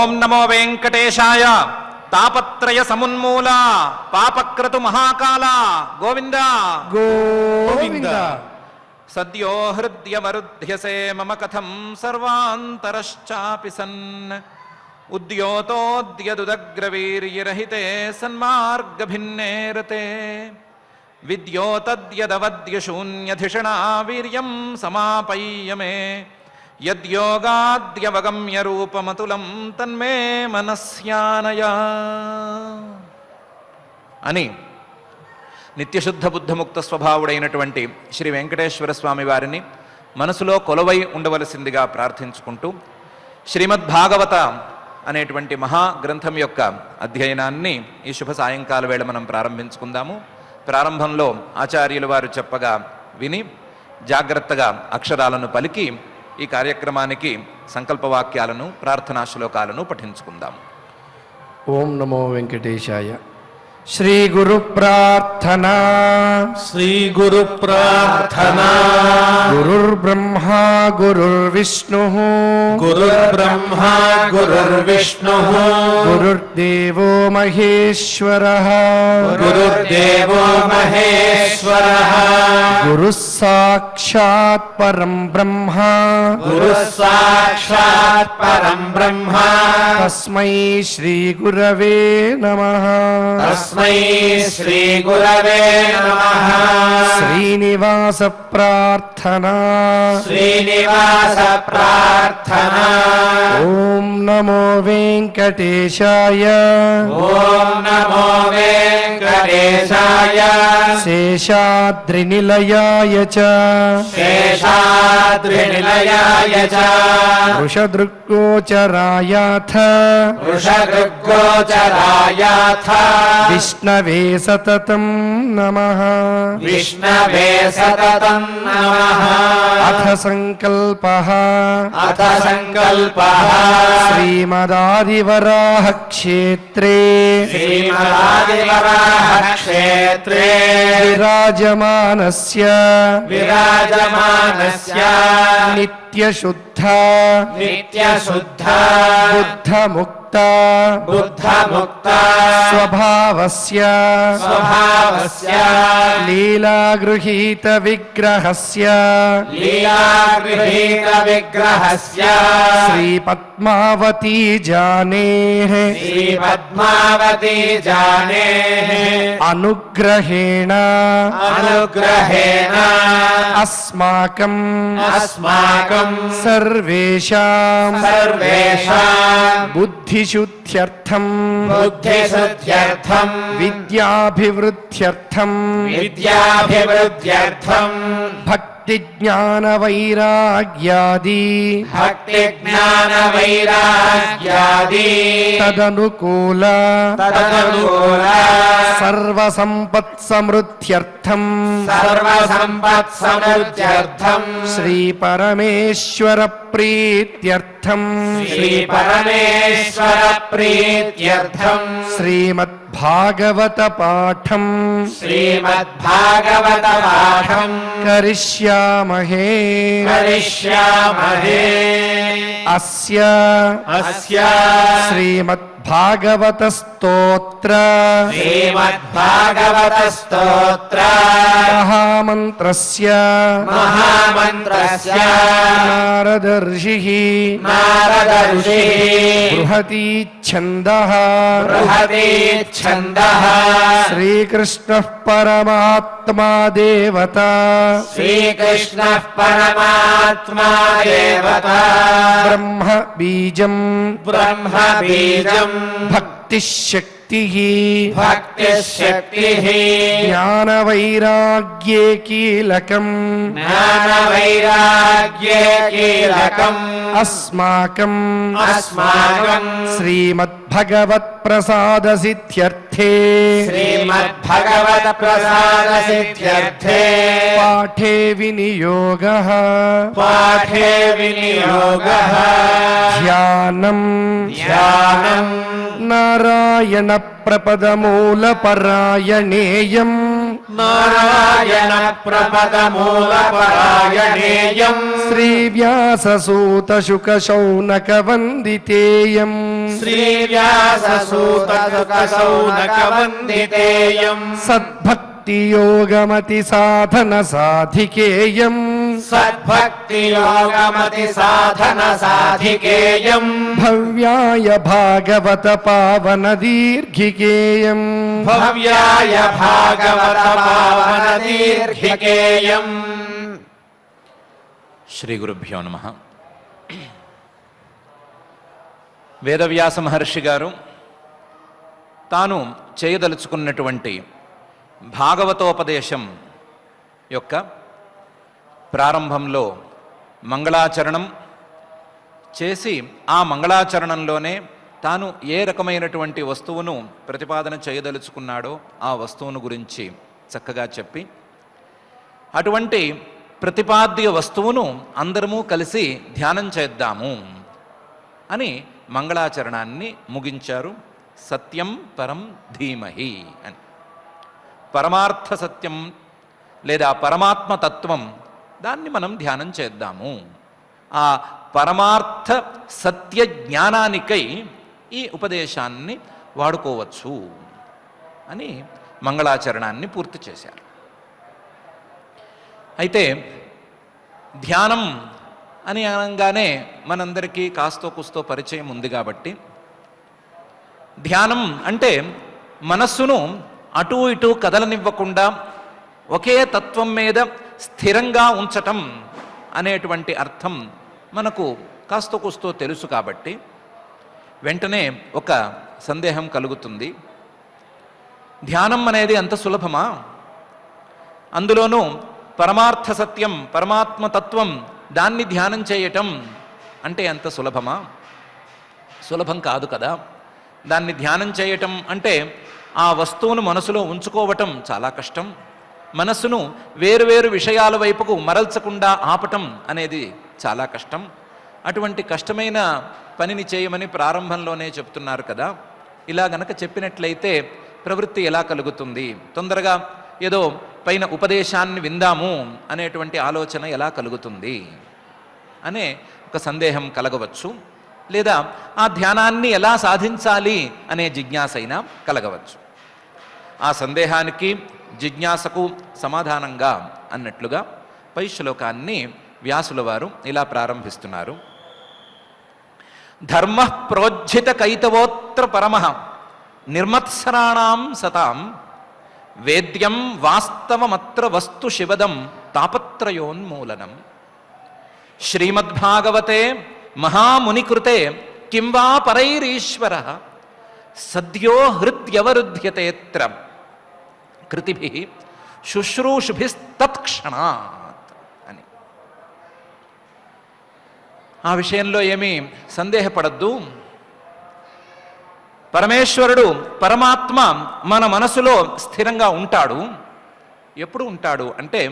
ఓం నమో వెంకటేశాయ. తాపత్రయ సమున్మూల పాపక్రతు మహాకాల గోవింద గోవింద. సద్యో హృద్యమరుధ్యసే మమ కథం సర్వాంతరశ్చాపి సన్ ఉద్యోతోద్యదుదగ్రవీర్యరహితే సన్మార్గభిన్నే రతే విద్యోతద్యదవద్యశూన్యధిషణా వీర్యం సమాపయ్య మే యద్యోగాద్యవగమ్య రూపమతులం తన్మే మనస్యానయ అని నిత్యశుద్ధ బుద్ధముక్త స్వభావుడైనటువంటి శ్రీ వెంకటేశ్వర స్వామి వారిని మనసులో కొలువై ఉండవలసిందిగా ప్రార్థించుకుంటూ శ్రీమద్భాగవత అనేటువంటి మహాగ్రంథం యొక్క అధ్యయనాన్ని ఈ శుభ సాయంకాల వేళ మనం ప్రారంభించుకుందాము. ప్రారంభంలో ఆచార్యుల వారు చెప్పగా విని జాగ్రత్తగా అక్షరాలను పలికి ఈ కార్యక్రమానికి సంకల్పవాక్యాలను ప్రార్థనా శ్లోకాలను పఠించుకుందాం. ఓం నమో వెంకటేశాయ. శ్రీ గురు ప్రార్థనా. శ్రీ గురు ప్రార్థనా. గురుర్బ్రహ్మా గురుర్విష్ణుః గురుర్బ్రహ్మా గురుర్విష్ణుః గురుర్దేవో మహేశ్వరః గురుర్దేవో మహేశ్వరః గురుః సాక్షాత్ పరం బ్రహ్మ గురుః సాక్షాత్ పరం బ్రహ్మ తస్మై శ్రీ గురవే నమః. తస్మై శ్రీ గురవే నమః. శ్రీనివాస ప్రార్థనా. శ్రీనివాస ప్రార్థనా. ఓం నమో వెంకటేశాయ. ఓం నమో వెంకటేశాయ. శేషాద్రినిలయాయ చ శేషాద్రినిలయాయ చ వృషదృగ్గోచరాయాథ వృషదృగ్గోచరాయాథ విష్ణవే సతతం నమః. విష్ణవే సతతం నమః. అథ సంకల్పః. అథ సంకల్పః. శ్రీమదాదివరాహ క్షేత్రే శ్రీమదాదివరాహ క్షేత్రే విరాజమానస్య విరాజమానస్య నిత్యశుద్ధ నిత్యశుద్ధ బుద్ధముక్త బుద్ధముక్త స్వభావస్య స్వభావస్య లీలాగృహీత విగ్రహస్య లీలాగృహీత విగ్రహస్య శ్రీ పద్మావతీ జానేః శ్రీ పద్మావతీ జానేః అనుగ్రహేణ అనుగ్రహేణ అస్మాకం అస్మాకం సర్వేషాం సర్వేషాం బుద్ధిశుద్ధ్యర్థం బుద్ధిశుద్ధ్యర్థం విద్యాభివృద్ధ్యర్థం విద్యాభివృద్ధ్యర్థం భక్తి జ్ఞాన వైరాగ్యాది భక్తి జ్ఞాన వైరాగ్యాది తదనుకూల తదనుకూల సర్వసంపత్ సమృద్ధ్యర్థం సర్వసంపత్ సమృద్ధ్యర్థం శ్రీ పరమేశ్వర ప్రీత్యర్థం శ్రీ పరమేశ్వర ప్రీత్యర్థం శ్రీమద్భాగవత పాఠం శ్రీమద్భాగవత పాఠం కరిష్యామహే. కరిష్యామహే. అస్య అస్య శ్రీమద్భాగవత స్తోత్ర శ్రీమద్భాగవత స్తోత్ర మహామంత్రస్య మహామంత్రస్య నారద ఋషిః నారద ఋషిః బృహతి ఛందః బృహతి ఛందః శ్రీకృష్ణః పరమాత్మా దేవత శ్రీకృష్ణః పరమాత్మా దేవత బ్రహ్మ బీజం బ్రహ్మ బీజం భక్తిశక్తిః భక్తిశక్తిః జ్ఞాన వైరాగ్యే కీలకం జ్ఞాన వైరాగ్యే కీలకం అస్మాకం అస్మాకం శ్రీమద్భగవత్ ప్రసాద సిద్ధ్యర్థే శ్రీమద్భగవత ప్రసాద సిద్ధ్యర్థే పాఠే వినియోగః పాఠే వినియోగః ధ్యానం ధ్యానం నారాయణ ప్రపదమూల పరాయణేయం నారాయణ ప్రపదమూల పరాయణేయం శ్రీ వ్యాససూత శుక శౌనక వందితేయం శ్రీవ్యాససూతకవందితేయం సద్భక్తియోగమతి సాధన సాధికేయం సద్భక్తియోగమతి సాధన సాధికేయం భవ్యాయ భాగవత పావన దీర్ఘికేయం భవ్యాయ భాగవత పావన దీర్ఘికేయం. శ్రీ గురుభ్యో నమః. వేదవ్యాస మహర్షి గారు తాను చేయదలుచుకున్నటువంటి భాగవతోపదేశం యొక్క ప్రారంభంలో మంగళాచరణం చేసి ఆ మంగళాచరణంలోనే తాను ఏ రకమైనటువంటి వస్తువును ప్రతిపాదన చేయదలుచుకున్నాడో ఆ వస్తువును గురించి చక్కగా చెప్పి అటువంటి ప్రతిపాద్య వస్తువును అందరము కలిసి ధ్యానం చేద్దాము అని మంగళాచరణాన్ని ముగించారు. సత్యం పరం ధీమహి అని. పరమార్థ సత్యం లేదా పరమాత్మ తత్వం, దాన్ని మనం ధ్యానం చేద్దాము. ఆ పరమార్థ సత్య జ్ఞానానికై ఈ ఉపదేశాన్ని వాడుకోవచ్చు అని మంగళాచరణాన్ని పూర్తి చేశారు. అయితే ధ్యానం అని అనగానే మనందరికీ కాస్తో కూస్తో పరిచయం ఉంది కాబట్టి, ధ్యానం అంటే మనస్సును అటూ ఇటూ కదలనివ్వకుండా ఒకే తత్వం మీద స్థిరంగా ఉంచటం అనేటువంటి అర్థం మనకు కాస్తో కూస్తో తెలుసు కాబట్టి వెంటనే ఒక సందేహం కలుగుతుంది. ధ్యానం అనేది అంత సులభమా? అందులోనూ పరమార్థ సత్యం పరమాత్మ తత్వం దాన్ని ధ్యానం చేయటం అంటే అంత సులభమా? సులభం కాదు కదా. దాన్ని ధ్యానం చేయటం అంటే ఆ వస్తువును మనసులో ఉంచుకోవటం చాలా కష్టం. మనస్సును వేరువేరు విషయాల వైపుకు మరల్చకుండా ఆపటం అనేది చాలా కష్టం. అటువంటి కష్టమైన పనిని చేయమని ప్రారంభంలోనే చెప్తున్నారు కదా. ఇలా గనక చెప్పినట్లయితే ప్రవృత్తి ఎలా కలుగుతుంది? తొందరగా ఏదో పైన ఉపదేశాన్ని విందాము అనేటువంటి ఆలోచన ఎలా కలుగుతుంది అనే ఒక సందేహం కలగవచ్చు. లేదా ఆ ధ్యానాన్ని ఎలా సాధించాలి అనే జిజ్ఞాస అయినా కలగవచ్చు. ఆ సందేహానికి జిజ్ఞాసకు సమాధానంగా అన్నట్లుగా పై శ్లోకాన్ని వ్యాసుల వారు ఇలా ప్రారంభిస్తున్నారు. ధర్మ ప్రోజ్జిత కైతవోత్ర పరమః నిర్మత్సరాణాం సతాం వేద్యం వాస్తవమత్ర వస్తు శివదం తాపత్రయోన్మూలనం. శ్రీమద్భాగవతే మహామునికృతే కిం వా పరైరీశ్వరః సద్యో హృద్యవరుధ్యతేత్ర కృతిభిః శుశ్రూషుభిస్తత్క్షణాత్ అని. ఆ విషయంలో ఏమీ సందేహపడద్దు. పరమేశ్వరుడు పరమాత్మ మన మనసులో స్థిరంగా ఉంటాడు. ఎప్పుడు ఉంటాడు అంటే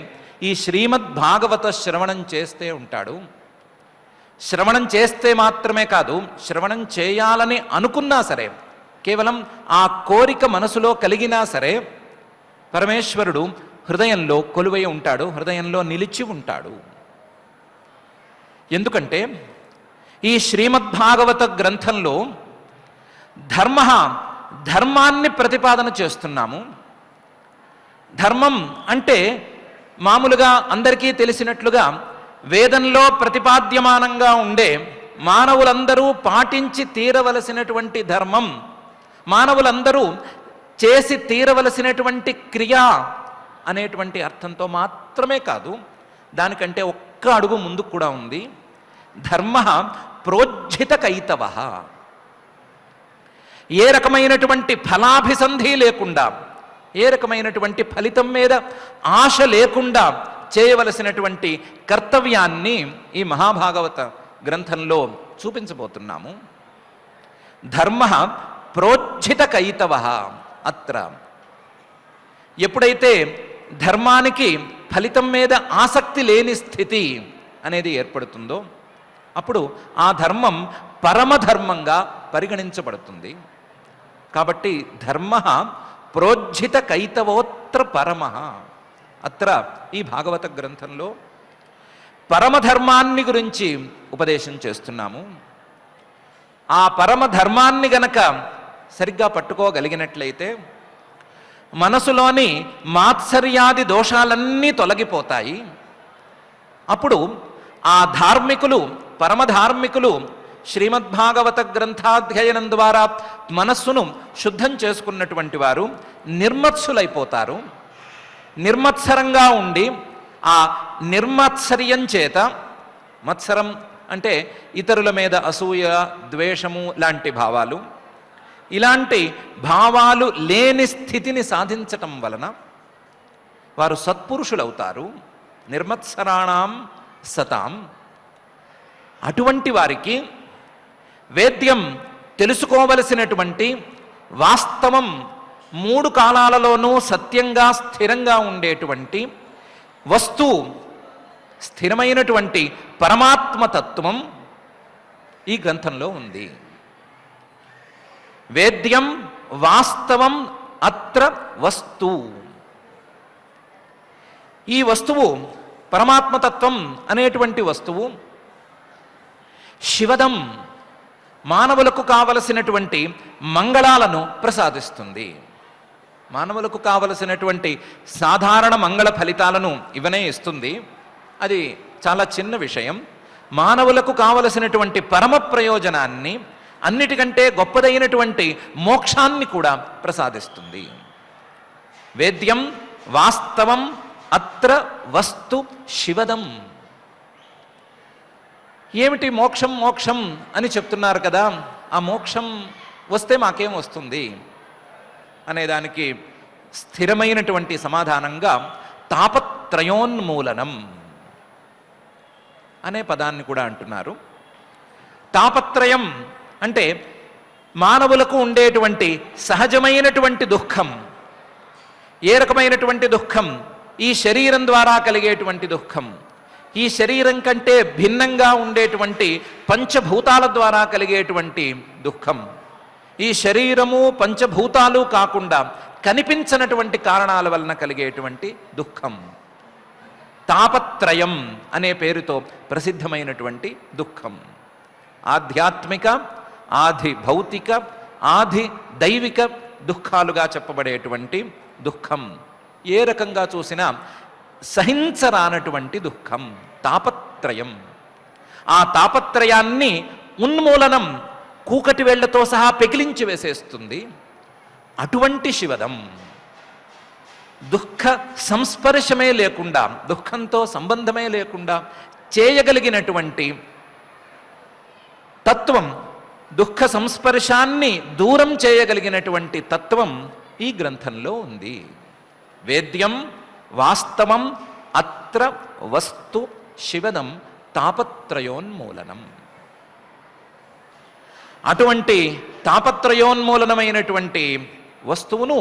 ఈ శ్రీమద్ భాగవత శ్రవణం చేస్తే ఉంటాడు. శ్రవణం చేస్తే మాత్రమే కాదు, శ్రవణం చేయాలని అనుకున్నా సరే, కేవలం ఆ కోరిక మనసులో కలిగినా సరే పరమేశ్వరుడు హృదయంలో కొలువై ఉంటాడు, హృదయంలో నిలిచి ఉంటాడు. ఎందుకంటే ఈ శ్రీమద్భాగవత గ్రంథంలో ధర్మాన్ని ప్రతిపాదన చేస్తున్నాము. ధర్మం అంటే మామూలుగా అందరికీ తెలిసినట్లుగా వేదంలో ప్రతిపాద్యమానంగా ఉండే మానవులందరూ పాటించి తీరవలసినటువంటి ధర్మం, మానవులందరూ చేసి తీరవలసినటువంటి క్రియ అనేటువంటి అర్థంతో మాత్రమే కాదు, దానికంటే ఒక్క అడుగు ముందుకు కూడా ఉంది. ధర్మ ప్రోజ్జిత కైతవః, ఏ రకమైనటువంటి ఫలాభిసంధి లేకుండా, ఏ రకమైనటువంటి ఫలితం మీద ఆశ లేకుండా చేయవలసినటువంటి కర్తవ్యాన్ని ఈ మహాభాగవత గ్రంథంలో చూపించబోతున్నాము. ధర్మ ప్రోజ్జిత కైతవః. అత్ర ఎప్పుడైతే ధర్మానికి ఫలితం మీద ఆసక్తి లేని స్థితి అనేది ఏర్పడుతుందో అప్పుడు ఆ ధర్మం పరమధర్మంగా పరిగణించబడుతుంది. కాబట్టి ధర్మ ప్రోజ్జిత కైతవోత్ర పరమ. అత్ర ఈ భాగవత గ్రంథంలో పరమధర్మాన్ని గురించి ఉపదేశం చేస్తున్నాము. ఆ పరమధర్మాన్ని గనక సరిగ్గా పట్టుకోగలిగినట్లయితే మనసులోని మాత్సర్యాది దోషాలన్నీ తొలగిపోతాయి. అప్పుడు ఆ ధార్మికులు, పరమధార్మికులు శ్రీమద్భాగవత గ్రంథాధ్యయనం ద్వారా మనస్సును శుద్ధం చేసుకున్నటువంటి వారు నిర్మత్సులైపోతారు. నిర్మత్సరంగా ఉండి ఆ నిర్మత్సర్యం చేత, మత్సరం అంటే ఇతరుల మీద అసూయ, ద్వేషము లాంటి భావాలు, ఇలాంటి భావాలు లేని స్థితిని సాధించటం వలన వారు సత్పురుషులవుతారు. నిర్మత్సరాణం సతాం. అటువంటి వారికి వేద్యం తెలుసుకోవలసినటువంటి వాస్తవం, 3 కాలాలలోనూ సత్యంగా స్థిరంగా ఉండేటువంటి వస్తువు, స్థిరమైనటువంటి పరమాత్మతత్వం ఈ గ్రంథంలో ఉంది. వేద్యం వాస్తవం అత్ర వస్తు. ఈ వస్తువు, పరమాత్మతత్వం అనేటువంటి వస్తువు శివదం, మానవులకు కావలసినటువంటి మంగళాలను ప్రసాదిస్తుంది. మానవులకు కావలసినటువంటి సాధారణ మంగళ ఫలితాలను ఇవనే ఇస్తుంది. అది చాలా చిన్న విషయం. మానవులకు కావలసినటువంటి పరమ ప్రయోజనాన్ని, అన్నిటికంటే గొప్పదైనటువంటి మోక్షాన్ని కూడా ప్రసాదిస్తుంది. వేద్యం వాస్తవం అత్ర వస్తు శివదం. ఏమిటి మోక్షం మోక్షం అని చెప్తున్నారు కదా, ఆ మోక్షం వస్తే మాకేం వస్తుంది అనేదానికి స్థిరమైనటువంటి సమాధానంగా తాపత్రయోన్మూలనం అనే పదాన్ని కూడా అంటున్నారు. తాపత్రయం అంటే మానవులకు ఉండేటువంటి సహజమైనటువంటి దుఃఖం. ఏ రకమైనటువంటి దుఃఖం? ఈ శరీరం ద్వారా కలిగేటువంటి దుఃఖం. ఈ శరీరం కంటే భిన్నంగా ఉండేటువంటి పంచభూతాల ద్వారా కలిగేటువంటి దుఃఖం. ఈ శరీరము పంచభూతాలు కాకుండా కనిపించనటువంటి కారణాల వలన కలిగేటువంటి దుఃఖం. తాపత్రయం అనే పేరుతో ప్రసిద్ధమైనటువంటి దుఃఖం. ఆధ్యాత్మిక, ఆది భౌతిక, ఆది దైవిక దుఃఖాలుగా చెప్పబడేటువంటి దుఃఖం. ఏ రకంగా చూసినా సహించరానటువంటి దుఃఖం తాపత్రయం. ఆ తాపత్రయాన్ని ఉన్మూలనం కూకటి వేళ్లతో సహా పెకిలించి వేసేస్తుంది. అటువంటి శివదం, దుఃఖ సంస్పర్శమే లేకుండా, దుఃఖంతో సంబంధమే లేకుండా చేయగలిగినటువంటి తత్వం, దుఃఖ సంస్పర్శాన్ని దూరం చేయగలిగినటువంటి తత్వం ఈ గ్రంథంలో ఉంది. వేద్యం వాస్తవం అత్ర వస్తు శివదం తాపత్రయోన్మూలనం. అటువంటి తాపత్రయోన్మూలనమైనటువంటి వస్తువును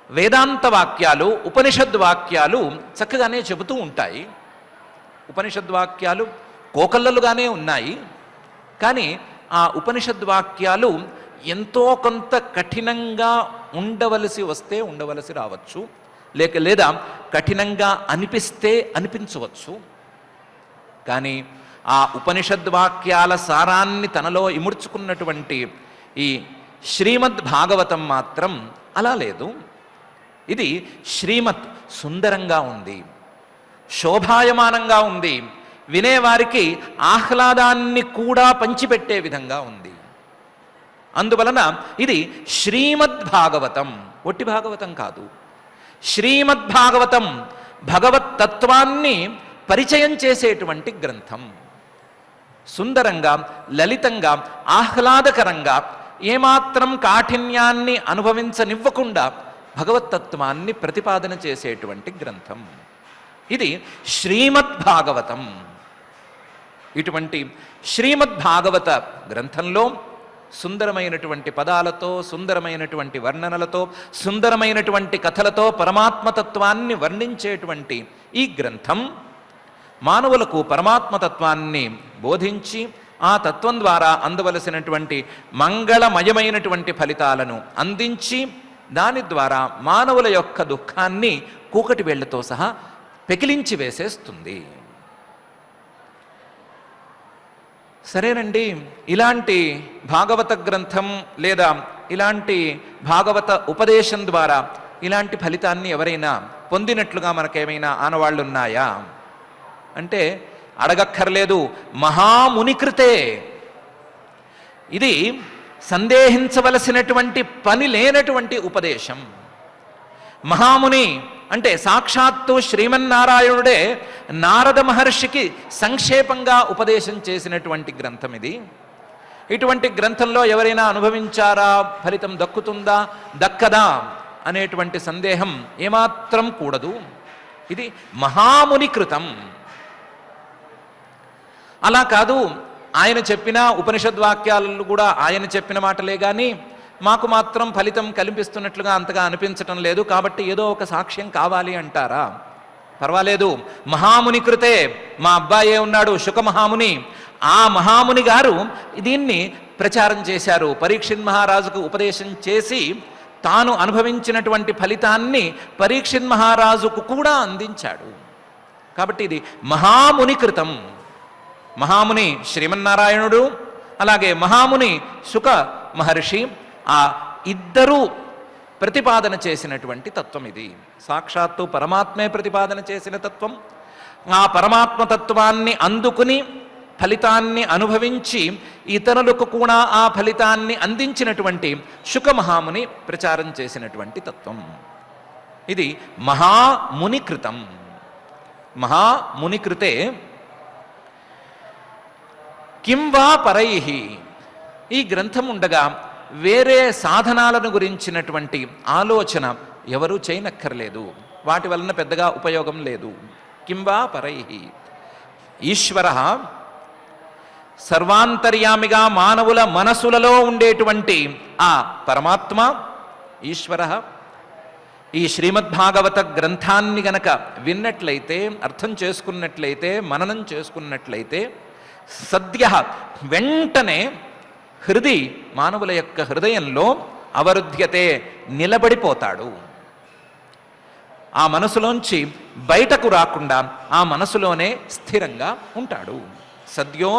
వేదాంత వాక్యాలు, ఉపనిషద్వాక్యాలు చక్కగానే చెబుతూ ఉంటాయి. ఉపనిషద్వాక్యాలు కోకల్లలుగానే ఉన్నాయి. కానీ ఆ ఉపనిషద్వాక్యాలు ఎంతో కొంత కఠినంగా ఉండవలసి వస్తే ఉండవలసి రావచ్చు, లేదా కఠినంగా అనిపిస్తే అనిపించవచ్చు. కానీ ఆ ఉపనిషద్వాక్యాల సారాన్ని తనలో ఇముడ్చుకున్నటువంటి ఈ శ్రీమద్ భాగవతం మాత్రం అలా లేదు. ఇది శ్రీమత్ సుందరంగా ఉంది, శోభాయమానంగా ఉంది, వినేవారికి ఆహ్లాదాన్ని కూడా పంచిపెట్టే విధంగా ఉంది. అందువలన ఇది శ్రీమద్భాగవతం, ఒట్టి భాగవతం కాదు. శ్రీమద్భాగవతం భగవత్ తత్వాన్ని పరిచయం చేసేటువంటి గ్రంథం. సుందరంగా, లలితంగా, ఆహ్లాదకరంగా, ఏమాత్రం కాఠిన్యాన్ని అనుభవించనివ్వకుండా భగవత్తత్వాన్ని ప్రతిపాదన చేసేటువంటి గ్రంథం. ఇది శ్రీమద్భాగవతం. ఇటువంటి శ్రీమద్భాగవత గ్రంథంలో సుందరమైనటువంటి పదాలతో, సుందరమైనటువంటి వర్ణనలతో, సుందరమైనటువంటి కథలతో పరమాత్మతత్వాన్ని వర్ణించేటువంటి ఈ గ్రంథం మానవులకు పరమాత్మతత్వాన్ని బోధించి ఆ తత్వం ద్వారా అందవలసినటువంటి మంగళమయమైనటువంటి ఫలితాలను అందించి దాని ద్వారా మానవుల యొక్క దుఃఖాన్ని కూకటి వేళ్లతో సహా పెకిలించి వేసేస్తుంది. సరేనండి, ఇలాంటి భాగవత గ్రంథం లేదా ఇలాంటి భాగవత ఉపదేశం ద్వారా ఇలాంటి ఫలితాన్ని ఎవరైనా పొందినట్లుగా మనకేమైనా ఆనవాళ్ళు ఉన్నాయా అంటే అడగక్కర్లేదు. మహామునికృతే. ఇది సందేహించవలసినటువంటి పని లేనటువంటి ఉపదేశం. మహాముని అంటే సాక్షాత్తు శ్రీమన్నారాయణుడే నారద మహర్షికి సంక్షేపంగా ఉపదేశం చేసినటువంటి గ్రంథం ఇది. ఇటువంటి గ్రంథంలో ఎవరైనా అనుభవించారా, ఫలితం దక్కుతుందా దక్కదా అనేటువంటి సందేహం ఏమాత్రం కూడదు. ఇది మహాముని కృతం. అలా కాదు, ఆయన చెప్పిన ఉపనిషద్వాక్యాలలో కూడా ఆయన చెప్పిన మాటలే కానీ మాకు మాత్రం ఫలితం కల్పిస్తున్నట్లుగా అంతగా అనిపించటం లేదు, కాబట్టి ఏదో ఒక సాక్ష్యం కావాలి అంటారా? పర్వాలేదు. మహాముని కృతే, మా అబ్బాయే ఉన్నాడు శుక మహాముని, ఆ మహాముని గారు దీన్ని ప్రచారం చేశారు. పరీక్షిత్ మహారాజుకు ఉపదేశం చేసి తాను అనుభవించినటువంటి ఫలితాన్ని పరీక్షిత్ మహారాజుకు కూడా అందించాడు. కాబట్టి ఇది మహాముని కృతం. మహాముని శ్రీమన్నారాయణుడు, అలాగే మహాముని శుక మహర్షి, ఆ ఇద్దరూ ప్రతిపాదన చేసినటువంటి తత్వం ఇది. సాక్షాత్తు పరమాత్మే ప్రతిపాదన చేసిన తత్వం. ఆ పరమాత్మ తత్వాన్ని అందుకుని ఫలితాన్ని అనుభవించి ఇతరులకు కూడా ఆ ఫలితాన్ని అందించినటువంటి శుక మహాముని ప్రచారం చేసినటువంటి తత్వం. ఇది మహామునికృతం. మహామునికృతే కిం వా పరైహి. ఈ గ్రంథం ఉండగా వేరే సాధనాలను గురించినటువంటి ఆలోచన ఎవరూ చేయనక్కర్లేదు, వాటి వలన పెద్దగా ఉపయోగం లేదు. కిం వా పరైహి. ఈశ్వర సర్వాంతర్యామిగా మానవుల మనసులలో ఉండేటువంటి ఆ పరమాత్మ ఈశ్వర ఈ శ్రీమద్భాగవత గ్రంథాన్ని గనక విన్నట్లయితే, అర్థం చేసుకున్నట్లయితే, మననం చేసుకున్నట్లయితే సద్య వెంటనే మానవుల యొక్క హృదయంలో అవరుధ్యతే నిలబడిపోతాడు. ఆ మనసులోంచి బయటకు రాకుండా ఆ మనసులోనే స్థిరంగా ఉంటాడు. సద్యో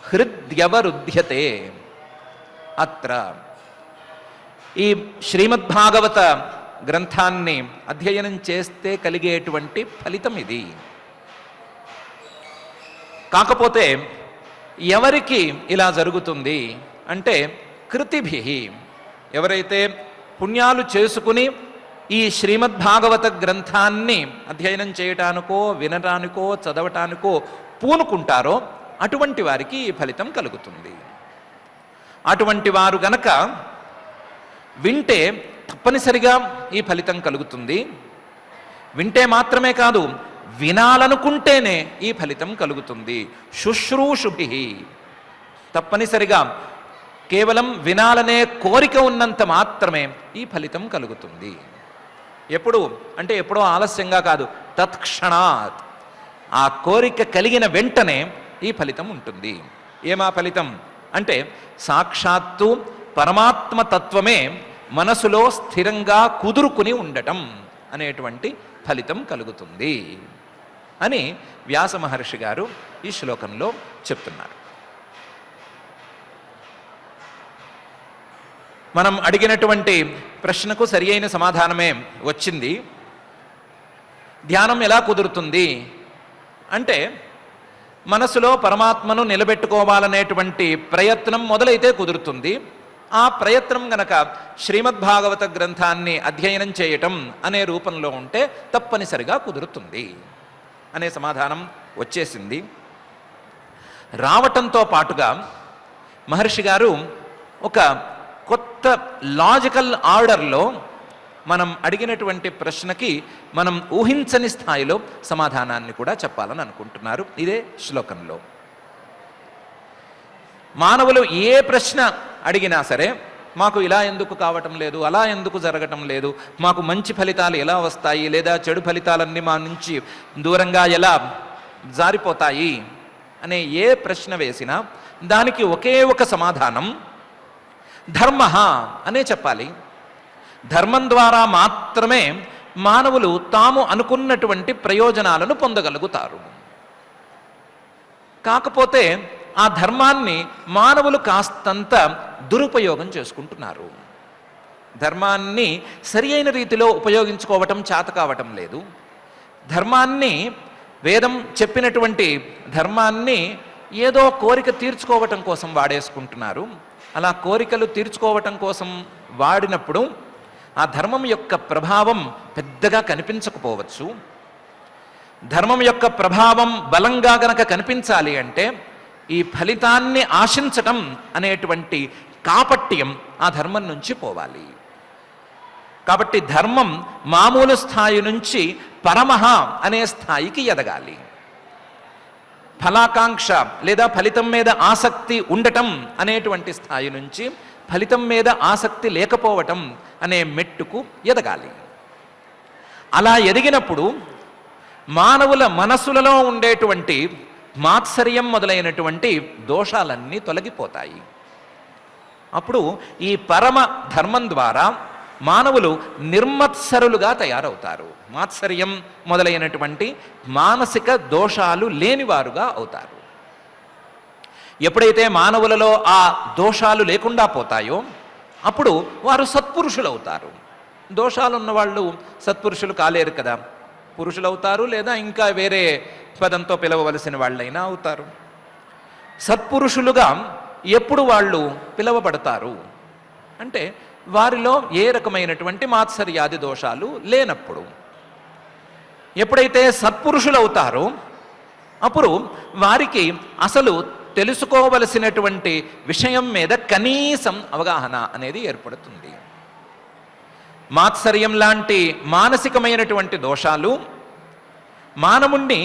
హృద్యవరుధ్యతే. అత్ర ఈ శ్రీమద్భాగవత గ్రంథాన్ని అధ్యయనం చేస్తే కలిగేటువంటి ఫలితం ఇది. కాకపోతే ఎవరికి ఇలా జరుగుతుంది అంటే కృతిభి, ఎవరైతే పుణ్యాలు చేసుకుని ఈ శ్రీమద్భాగవత గ్రంథాన్ని అధ్యయనం చేయటానికో వినటానికో చదవటానికో పూనుకుంటారో అటువంటి వారికి ఈ ఫలితం కలుగుతుంది. అటువంటి వారు గనక వింటే తప్పనిసరిగా ఈ ఫలితం కలుగుతుంది. వింటే మాత్రమే కాదు, వినాలనుకుంటేనే ఈ ఫలితం కలుగుతుంది. శుశ్రూషుభి, తప్పనిసరిగా కేవలం వినాలనే కోరిక ఉన్నంత మాత్రమే ఈ ఫలితం కలుగుతుంది. ఎప్పుడు అంటే ఎప్పుడో ఆలస్యంగా కాదు, తత్క్షణాత్. ఆ కోరిక కలిగిన వెంటనే ఈ ఫలితం ఉంటుంది. ఏమా ఫలితం అంటే సాక్షాత్తు పరమాత్మ తత్వమే మనసులో స్థిరంగా కుదురుకుని ఉండటం అనేటువంటి ఫలితం కలుగుతుంది అని వ్యాస మహర్షి గారు ఈ శ్లోకంలో చెప్తున్నారు. మనం అడిగినటువంటి ప్రశ్నకు సరి అయిన సమాధానమే వచ్చింది. ధ్యానం ఎలా కుదురుతుంది అంటే మనసులో పరమాత్మను నిలబెట్టుకోవాలనేటువంటి ప్రయత్నం మొదలైతే కుదురుతుంది. ఆ ప్రయత్నం గనక శ్రీమద్భాగవత గ్రంథాన్ని అధ్యయనం చేయటం అనే రూపంలో ఉంటే తప్పనిసరిగా కుదురుతుంది అనే సమాధానం వచ్చేసింది. రావటంతో పాటుగా మహర్షి గారు ఒక కొత్త లాజికల్ ఆర్డర్లో మనం అడిగినటువంటి ప్రశ్నకి మనం ఊహించని స్థాయిలో సమాధానాన్ని కూడా చెప్పాలని అనుకుంటున్నారు ఇదే శ్లోకంలో. మానవులు ఏ ప్రశ్న అడిగినా సరే, మాకు ఇలా ఎందుకు కావటం లేదు, అలా ఎందుకు జరగటం లేదు, మాకు మంచి ఫలితాలు ఎలా వస్తాయి, లేదా చెడు ఫలితాలన్నీ మా నుంచి దూరంగా ఎలా జారిపోతాయి అనే ఏ ప్రశ్న వేసినా దానికి ఒకే ఒక సమాధానం ధర్మ అనే చెప్పాలి. ధర్మం ద్వారా మాత్రమే మానవులు తాము అనుకున్నటువంటి ప్రయోజనాలను పొందగలుగుతారు. కాకపోతే ఆ ధర్మాన్ని మానవులు కాస్తంత దురుపయోగం చేసుకుంటున్నారు. ధర్మాన్ని సరి అయిన రీతిలో ఉపయోగించుకోవటం చేత కావటం లేదు. ధర్మాన్ని, వేదం చెప్పినటువంటి ధర్మాన్ని ఏదో కోరిక తీర్చుకోవటం కోసం వాడేసుకుంటున్నారు. అలా కోరికలు తీర్చుకోవటం కోసం వాడినప్పుడు ఆ ధర్మం యొక్క ప్రభావం పెద్దగా కనిపించకపోవచ్చు. ధర్మం యొక్క ప్రభావం బలంగా గనక కనిపించాలి అంటే ఈ ఫలితాన్ని ఆశించటం అనేటువంటి కాపట్యం ఆ ధర్మం నుంచి పోవాలి. కాబట్టి ధర్మం మామూలు స్థాయి నుంచి పరమః అనే స్థాయికి ఎదగాలి. ఫలాకాంక్ష లేదా ఫలితం మీద ఆసక్తి ఉండటం అనేటువంటి స్థాయి నుంచి ఫలితం మీద ఆసక్తి లేకపోవటం అనే మెట్టుకు ఎదగాలి. అలా ఎదిగినప్పుడు మానవుల మనసులలో ఉండేటువంటి మాత్సర్యం మొదలైనటువంటి దోషాలన్నీ తొలగిపోతాయి. అప్పుడు ఈ పరమ ధర్మం ద్వారా మానవులు నిర్మత్సరులుగా తయారవుతారు. మాత్సర్యం మొదలైనటువంటి మానసిక దోషాలు లేనివారుగా అవుతారు. ఎప్పుడైతే మానవులలో ఆ దోషాలు లేకుండా పోతాయో అప్పుడు వారు సత్పురుషులు అవుతారు. దోషాలు ఉన్నవాళ్ళు సత్పురుషులు కాలేరు కదా. పురుషులు అవుతారు, లేదా ఇంకా వేరే పదంతో పిలవవలసిన వాళ్ళైనా అవుతారు. సత్పురుషులుగా ఎప్పుడు వాళ్ళు పిలవబడతారు అంటే వారిలో ఏ రకమైనటువంటి మాత్సర్యాది దోషాలు లేనప్పుడు. ఎప్పుడైతే సత్పురుషులు అవుతారో అప్పుడు వారికి అసలు తెలుసుకోవలసినటువంటి విషయం మీద కనీసం అవగాహన అనేది ఏర్పడుతుంది. మాత్సర్యం లాంటి మానసికమైనటువంటి దోషాలు మానవుణ్ణి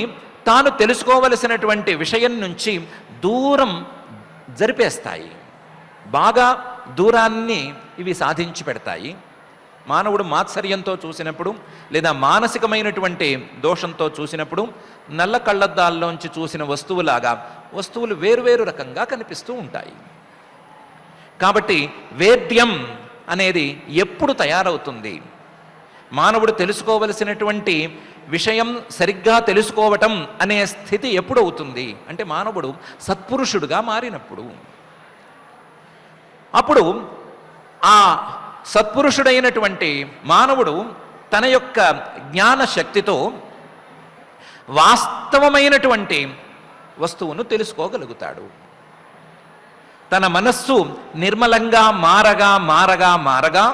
తాను తెలుసుకోవలసినటువంటి విషయం నుంచి దూరం జరిపేస్తాయి. బాగా దూరాన్ని ఇవి సాధించి పెడతాయి. మానవుడు మాత్సర్యంతో చూసినప్పుడు లేదా మానసికమైనటువంటి దోషంతో చూసినప్పుడు నల్ల కళ్ళద్దాల్లోంచి చూసిన వస్తువులాగా వస్తువులు వేరువేరు రకంగా కనిపిస్తూ ఉంటాయి. కాబట్టి వేద్యం అనేది ఎప్పుడు తయారవుతుంది? మానవుడు తెలుసుకోవలసినటువంటి విషయం సరిగ్గా తెలుసుకోవటం అనే స్థితి ఎప్పుడు అవుతుంది అంటే మానవుడు సత్పురుషుడుగా మారినప్పుడు. అప్పుడు ఆ సత్పురుషుడైనటువంటి మానవుడు తన యొక్క జ్ఞాన శక్తితో వాస్తవమైనటువంటి వస్తువును తెలుసుకోగలుగుతాడు. తన మనస్సు నిర్మలంగా మారగా మారగా మారగా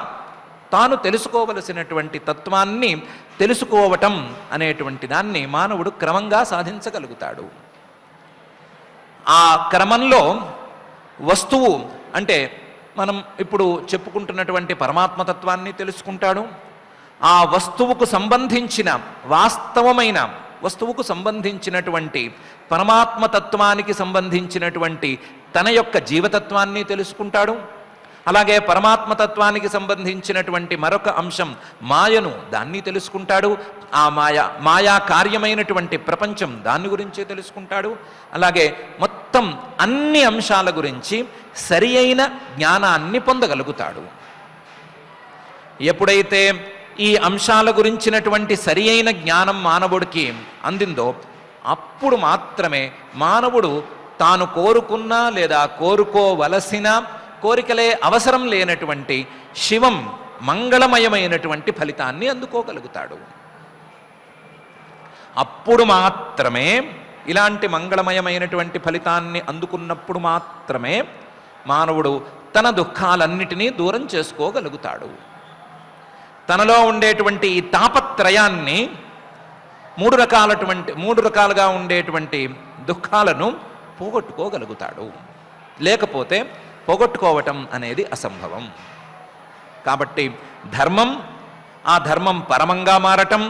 తాను తెలుసుకోవలసినటువంటి తత్వాన్ని తెలుసుకోవటం అనేటువంటి దాన్ని మానవుడు క్రమంగా సాధించగలుగుతాడు. ఆ క్రమంలో వస్తువు అంటే మనం ఇప్పుడు చెప్పుకుంటున్నటువంటి పరమాత్మతత్వాన్ని తెలుసుకుంటాడు. ఆ వస్తువుకు సంబంధించిన వాస్తవమైన వస్తువుకు సంబంధించినటువంటి పరమాత్మతత్వానికి సంబంధించినటువంటి తన యొక్క జీవతత్వాన్ని తెలుసుకుంటాడు. అలాగే పరమాత్మతత్వానికి సంబంధించినటువంటి మరొక అంశం మాయను, దాన్ని తెలుసుకుంటాడు. ఆ మాయా కార్యమైనటువంటి ప్రపంచం దాని గురించి తెలుసుకుంటాడు. అలాగే మొత్తం అన్ని అంశాల గురించి సరి అయిన జ్ఞానాన్ని పొందగలుగుతాడు. ఎప్పుడైతే ఈ అంశాల గురించినటువంటి సరి అయిన జ్ఞానం మానవుడికి అందిందో అప్పుడు మాత్రమే మానవుడు తాను కోరుకున్నా లేదా కోరుకోవలసిన కోరికలే అవసరం లేనటువంటి శివం మంగళమయమైనటువంటి ఫలితాన్ని అందుకోగలుగుతాడు. అప్పుడు మాత్రమే ఇలాంటి మంగళమయమైనటువంటి ఫలితాన్ని అందుకున్నప్పుడు మాత్రమే మానవుడు తన దుఃఖాలన్నిటినీ దూరం చేసుకోగలుగుతాడు. తనలో ఉండేటువంటి ఈ తాపత్రయాన్ని మూడు రకాలుగా ఉండేటువంటి దుఃఖాలను పోగొట్టుకోగలుగుతాడు. లేకపోతే పోగొట్టుకోవటం అనేది అసంభవం. కాబట్టి ధర్మం, ఆ ధర్మం పరమంగా మారటం,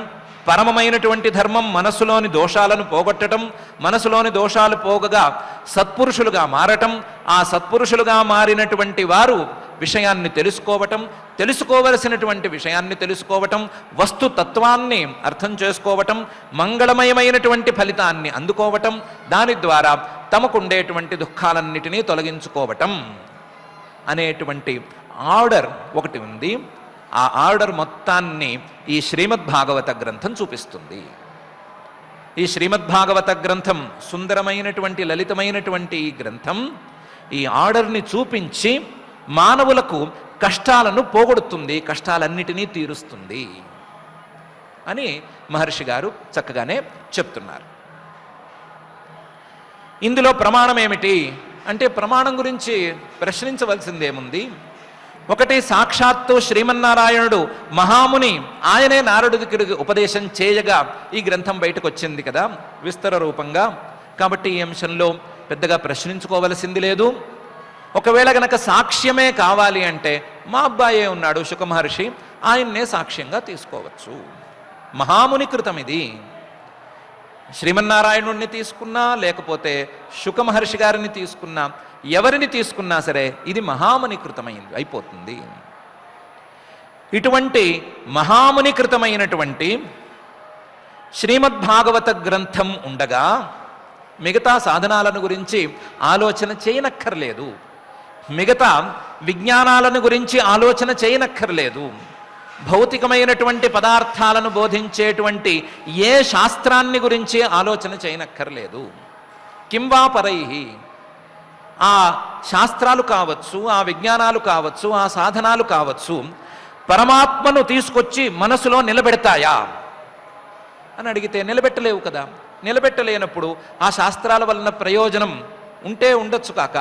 పరమమైనటువంటి ధర్మం మనసులోని దోషాలను పోగొట్టడం, మనసులోని దోషాలు పోగగా సత్పురుషులుగా మారటం, ఆ సత్పురుషులుగా మారినటువంటి వారు విషయాన్ని తెలుసుకోవటం, తెలుసుకోవలసినటువంటి విషయాన్ని తెలుసుకోవటం, వస్తుతత్వాన్ని అర్థం చేసుకోవటం, మంగళమయమైనటువంటి ఫలితాన్ని అందుకోవటం, దాని ద్వారా తమకుండేటువంటి దుఃఖాలన్నిటినీ తొలగించుకోవటం అనేటువంటి ఆర్డర్ ఒకటి ఉంది. ఆ ఆర్డర్ మొత్తాన్ని ఈ శ్రీమద్భాగవత గ్రంథం చూపిస్తుంది. ఈ శ్రీమద్భాగవత గ్రంథం సుందరమైనటువంటి లలితమైనటువంటి ఈ గ్రంథం ఈ ఆర్డర్ని చూపించి మానవులకు కష్టాలను పోగొడుతుంది, కష్టాలన్నిటినీ తీరుస్తుంది అని మహర్షి గారు చక్కగానే చెప్తున్నారు. ఇందులో ప్రమాణం ఏమిటి అంటే, ప్రమాణం గురించి ప్రశ్నించవలసిందేముంది? ఒకటి, సాక్షాత్తు శ్రీమన్నారాయణుడు మహాముని ఆయనే నారదుడికి ఉపదేశం చేయగా ఈ గ్రంథం బయటకు వచ్చింది కదా విస్తర రూపంగా. కాబట్టి ఈ అంశంలో పెద్దగా ప్రశ్నించుకోవలసింది లేదు. ఒకవేళ గనక సాక్ష్యమే కావాలి అంటే మా అబ్బాయే ఉన్నాడు శుక మహర్షి, ఆయన్నే సాక్ష్యంగా తీసుకోవచ్చు. మహాముని కృతం ఇది. శ్రీమన్నారాయణుడిని తీసుకున్నా లేకపోతే శుక మహర్షి గారిని తీసుకున్నా, ఎవరిని తీసుకున్నా సరే ఇది మహాముని కృతమైంది అయిపోతుంది. ఇటువంటి మహాముని కృతమైనటువంటి శ్రీమద్భాగవత గ్రంథం ఉండగా మిగతా సాధనాలను గురించి ఆలోచన చేయనక్కర్లేదు, మిగతా విజ్ఞానాలను గురించి ఆలోచన చేయనక్కర్లేదు, భౌతికమైనటువంటి పదార్థాలను బోధించేటువంటి ఏ శాస్త్రాన్ని గురించి ఆలోచన చేయనక్కర్లేదు. కింవా పరైహి, ఆ శాస్త్రాలు కావచ్చు, ఆ విజ్ఞానాలు కావచ్చు, ఆ సాధనాలు కావచ్చు, పరమాత్మను తీసుకొచ్చి మనసులో నిలబెడతాయా అని అడిగితే నిలబెట్టలేవు కదా. నిలబెట్టలేనప్పుడు ఆ శాస్త్రాల వలన ప్రయోజనం ఉంటే ఉండొచ్చు కాక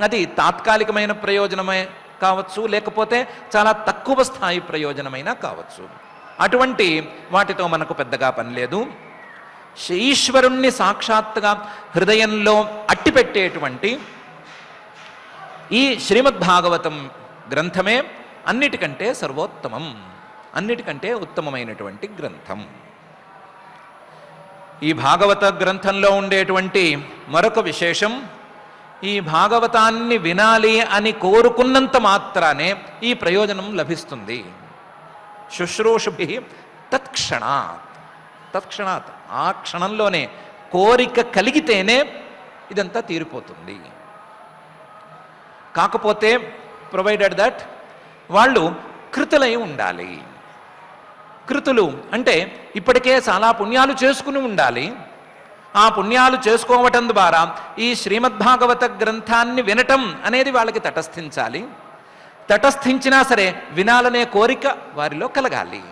అది తాత్కాలికమైన ప్రయోజనమే కావచ్చు, లేకపోతే చాలా తక్కువ స్థాయి ప్రయోజనమైనా కావచ్చు. అటువంటి వాటితో మనకు పెద్దగా పని లేదు. ఈశ్వరుణ్ణి సాక్షాత్తుగా హృదయంలో అట్టిపెట్టేటువంటి ఈ శ్రీమద్భాగవతం గ్రంథమే అన్నిటికంటే సర్వోత్తమం, అన్నిటికంటే ఉత్తమమైనటువంటి గ్రంథం. ఈ భాగవత గ్రంథంలో ఉండేటువంటి మరొక విశేషం, ఈ భాగవతాన్ని వినాలి అని కోరుకున్నంత మాత్రానే ఈ ప్రయోజనం లభిస్తుంది. శుశ్రూషుభి తత్క్షణాత్, తత్క్షణాత్ ఆ క్షణంలోనే కోరిక కలిగితేనే ఇదంతా తీరిపోతుంది. కాకపోతే ప్రొవైడెడ్ దట్ వాళ్ళు కృతులై ఉండాలి. కృతులు అంటే ఇప్పటికే చాలా పుణ్యాలు చేసుకుని ఉండాలి. ఆ పుణ్యాలు చేసుకోవటం ద్వారా ఈ శ్రీమద్భాగవత గ్రంథాన్ని వినటం అనేది వాళ్ళకి తటస్థించాలి. తటస్థించినా సరే వినాలనే కోరిక వారిలో కలగాలి.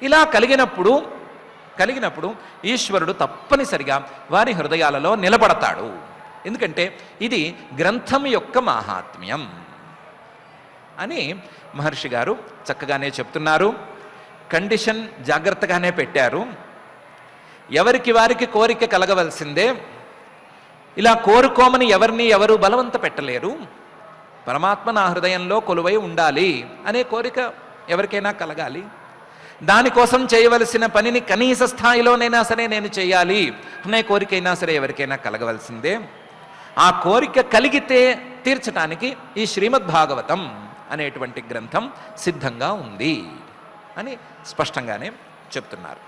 ఇలా కలిగినప్పుడు ఈశ్వరుడు తప్పనిసరిగా వారి హృదయాలలో నిలబడతాడు. ఎందుకంటే ఇది గ్రంథం యొక్క మాహాత్మ్యం అని మహర్షి గారు చక్కగానే చెప్తున్నారు. కండిషన్ జాగ్రత్తగానే పెట్టారు. ఎవరికి వారికి కోరిక కలగవలసిందే. ఇలా కోరుకోమని ఎవరు బలవంత పెట్టలేరు. పరమాత్మ నా హృదయంలో కొలువై ఉండాలి అనే కోరిక ఎవరికైనా కలగాలి. దానికోసం చేయవలసిన పనిని కనీస స్థాయిలోనైనా సరే నేను చేయాలి అనే కోరికైనా సరే ఎవరికైనా కలగవలసిందే. ఆ కోరిక కలిగితే తీర్చడానికి ఈ శ్రీమద్భాగవతం అనేటువంటి గ్రంథం సిద్ధంగా ఉంది అని స్పష్టంగానే చెప్తున్నారు.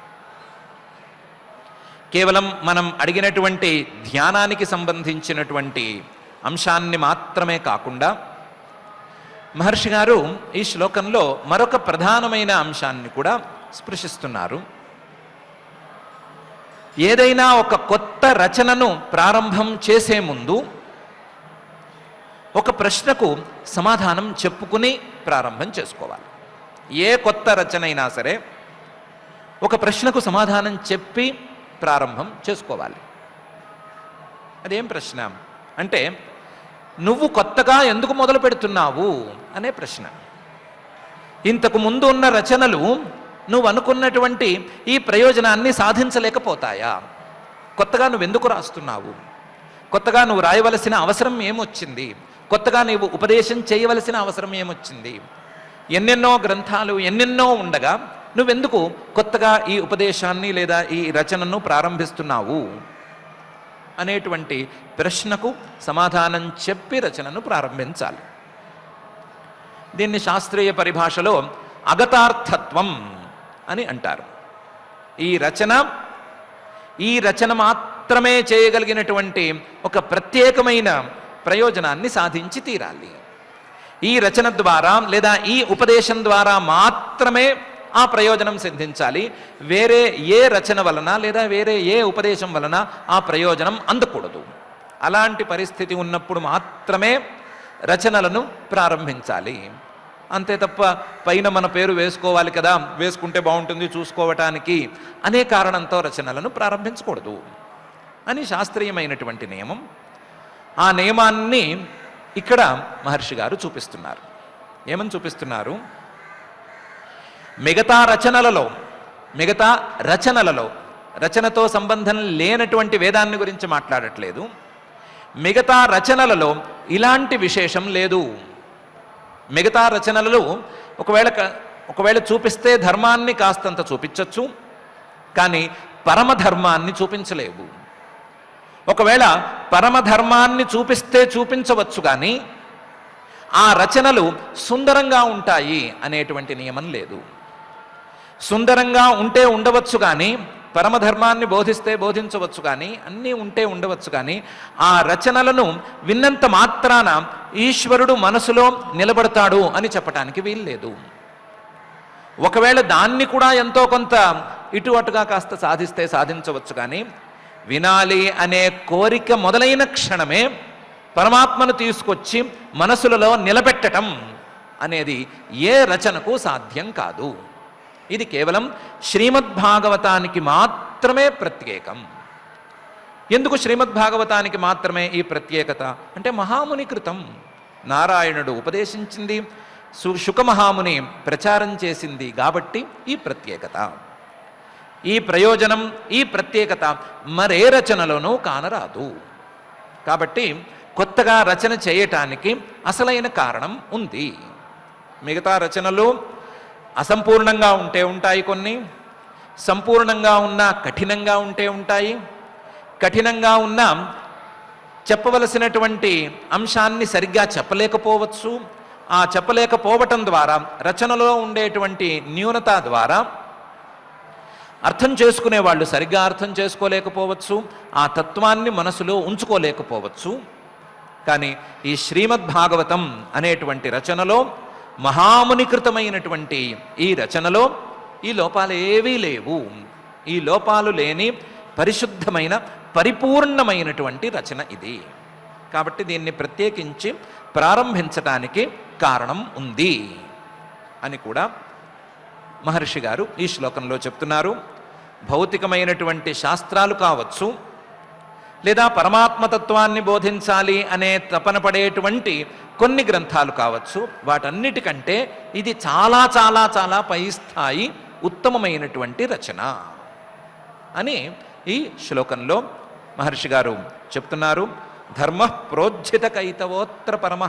కేవలం మనం అడిగినటువంటి ధ్యానానికి సంబంధించినటువంటి అంశాన్ని మాత్రమే కాకుండా మహర్షి గారు ఈ శ్లోకంలో మరొక ప్రధానమైన అంశాన్ని కూడా స్పృశిస్తున్నారు. ఏదైనా ఒక కొత్త రచనను ప్రారంభం చేసే ముందు ఒక ప్రశ్నకు సమాధానం చెప్పుకుని ప్రారంభం చేసుకోవాలి. ఏ కొత్త రచన అయినా సరే ఒక ప్రశ్నకు సమాధానం చెప్పి ప్రారంభం చేసుకోవాలి. అదేం ప్రశ్న అంటే, నువ్వు కొత్తగా ఎందుకు మొదలు పెడుతున్నావు అనే ప్రశ్న. ఇంతకు ముందు ఉన్న రచనలు నువ్వు అనుకున్నటువంటి ఈ ప్రయోజనాన్ని సాధించలేకపోతాయా? కొత్తగా నువ్వెందుకు రాస్తున్నావు? కొత్తగా నువ్వు రాయవలసిన అవసరం ఏమొచ్చింది? కొత్తగా నీవు ఉపదేశం చేయవలసిన అవసరం ఏమొచ్చింది? ఎన్నెన్నో గ్రంథాలు ఎన్నెన్నో ఉండగా నువ్వెందుకు కొత్తగా ఈ ఉపదేశాన్ని లేదా ఈ రచనను ప్రారంభిస్తున్నావు అనేటువంటి ప్రశ్నకు సమాధానం చెప్పి రచనను ప్రారంభించాలి. దీన్ని శాస్త్రీయ పరిభాషలో అగతార్థత్వం అని అంటారు. ఈ రచన మాత్రమే చేయగలిగినటువంటి ఒక ప్రత్యేకమైన ప్రయోజనాన్ని సాధించి తీరాలి. ఈ రచన ద్వారా లేదా ఈ ఉపదేశం ద్వారా మాత్రమే ఆ ప్రయోజనం సిద్ధించాలి. వేరే ఏ రచన వలన లేదా వేరే ఏ ఉపదేశం వలన ఆ ప్రయోజనం అందకూడదు. అలాంటి పరిస్థితి ఉన్నప్పుడు మాత్రమే రచనలను ప్రారంభించాలి. అంతే తప్ప పైన మన పేరు వేసుకోవాలి కదా, వేసుకుంటే బాగుంటుంది చూసుకోవటానికి అనే కారణంతో రచనలను ప్రారంభించకూడదు అని శాస్త్రీయమైనటువంటి నియమం. ఆ నియమాన్ని ఇక్కడ మహర్షి గారు చూపిస్తున్నారు. ఏమని చూపిస్తున్నారు? మిగతా రచనలలో రచనతో సంబంధం లేనటువంటి వేదాన్ని గురించి మాట్లాడట్లేదు. మిగతా రచనలలో ఇలాంటి విశేషం లేదు. మిగతా రచనలలో ఒకవేళ చూపిస్తే ధర్మాన్ని కాస్తంత చూపించవచ్చు, కానీ పరమధర్మాన్ని చూపించలేవు. ఒకవేళ పరమధర్మాన్ని చూపిస్తే చూపించవచ్చు, కానీ ఆ రచనలు సుందరంగా ఉంటాయి అనేటువంటి నియమం లేదు. సుందరంగా ఉంటే ఉండవచ్చు, కానీ పరమధర్మాన్ని బోధిస్తే బోధించవచ్చు, కానీ అన్నీ ఉంటే ఉండవచ్చు, కానీ ఆ రచనలను విన్నంత మాత్రాన ఈశ్వరుడు మనసులో నిలబడతాడు అని చెప్పటానికి వీల్లేదు. ఒకవేళ దాన్ని కూడా ఎంతో కొంత ఇటు అటుగా కాస్త సాధిస్తే సాధించవచ్చు, కానీ వినాలి అనే కోరిక మొదలైన క్షణమే పరమాత్మను తీసుకొచ్చి మనసులలో నిలబెట్టడం అనేది ఏ రచనకు సాధ్యం కాదు. ఇది కేవలం శ్రీమద్భాగవతానికి మాత్రమే ప్రత్యేకం. ఎందుకు శ్రీమద్భాగవతానికి మాత్రమే ఈ ప్రత్యేకత అంటే మహాముని కృతం. నారాయణుడు ఉపదేశించింది, శుకమహాముని ప్రచారం చేసింది కాబట్టి ఈ ప్రత్యేకత, ఈ ప్రయోజనం, ఈ ప్రత్యేకత మరే రచనలోనూ కానరాదు. కాబట్టి కొత్తగా రచన చేయటానికి అసలైన కారణం ఉంది. మిగతా రచనలు అసంపూర్ణంగా ఉంటే ఉంటాయి, కొన్ని సంపూర్ణంగా ఉన్నా కఠినంగా ఉంటే ఉంటాయి. కఠినంగా ఉన్నా చెప్పవలసినటువంటి అంశాన్ని సరిగ్గా చెప్పలేకపోవచ్చు. ఆ చెప్పలేకపోవటం ద్వారా రచనలో ఉండేటువంటి న్యూనత ద్వారా అర్థం చేసుకునే వాళ్ళు సరిగ్గా అర్థం చేసుకోలేకపోవచ్చు, ఆ తత్వాన్ని మనసులో ఉంచుకోలేకపోవచ్చు. కానీ ఈ శ్రీమద్భాగవతం అనేటువంటి రచనలో, మహామునికృతమైనటువంటి ఈ రచనలో ఈ లోపాలు ఏవీ లేవు. ఈ లోపాలు లేని పరిశుద్ధమైన పరిపూర్ణమైనటువంటి రచన ఇది. కాబట్టి దీన్ని ప్రత్యేకించి ప్రారంభించటానికి కారణం ఉంది అని కూడా మహర్షి గారు ఈ శ్లోకంలో చెప్తున్నారు. భౌతికమైనటువంటి శాస్త్రాలు కావచ్చు, లేదా పరమాత్మతత్వాన్ని బోధించాలి అనే తపన పడేటువంటి కొన్ని గ్రంథాలు కావచ్చు, వాటన్నిటికంటే ఇది చాలా చాలా చాలా పై స్థాయి ఉత్తమమైనటువంటి రచన అని ఈ శ్లోకంలో మహర్షి గారు చెప్తున్నారు. ధర్మ ప్రోజ్జిత కైతవోత్ర పరమ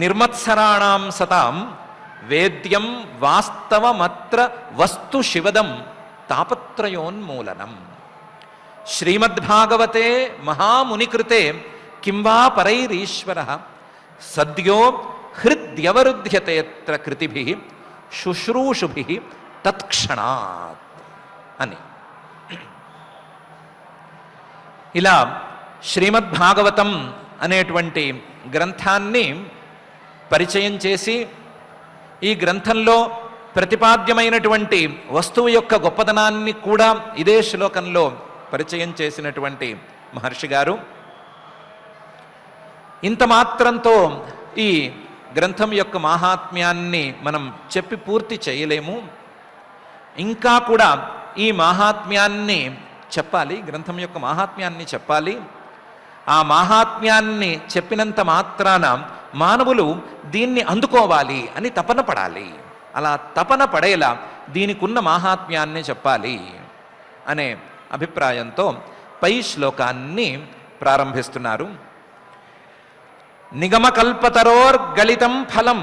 నిర్మత్సరాణం సతాం వేద్యం వాస్తవమత్ర వస్తు శివదం తాపత్రయోన్మూలనం. శ్రీమద్భాగవతే మహామునికృతే కింవా పరైరీశ్వర సద్యో హృద్యవరుధ్యతేత్ర కృతిభి శుశ్రూషుభి తత్క్షణాత్ అని. ఇలా శ్రీమద్భాగవతం అనేటువంటి గ్రంథాన్ని పరిచయం చేసి, ఈ గ్రంథంలో ప్రతిపాద్యమైనటువంటి వస్తువు యొక్క గొప్పదనాన్ని కూడా ఇదే శ్లోకంలో పరిచయం చేసినటువంటి మహర్షి గారు ఇంత మాత్రంతో ఈ గ్రంథం యొక్క మాహాత్మ్యాన్ని మనం చెప్పి పూర్తి చేయలేము. ఇంకా కూడా ఈ మాహాత్మ్యాన్ని చెప్పాలి, గ్రంథం యొక్క మాహాత్మ్యాన్ని చెప్పాలి. ఆ మాహాత్మ్యాన్ని చెప్పినంత మాత్రాన మానవులు దీన్ని అందుకోవాలి అని తపన పడాలి. అలా తపన పడేలా దీనికి ఉన్న మాహాత్మ్యాన్ని చెప్పాలి అనే అభిప్రాయంతో పై శ్లోకాన్ని ప్రారంభిస్తున్నారు. నిగమకల్పతరోర్గళితం ఫలం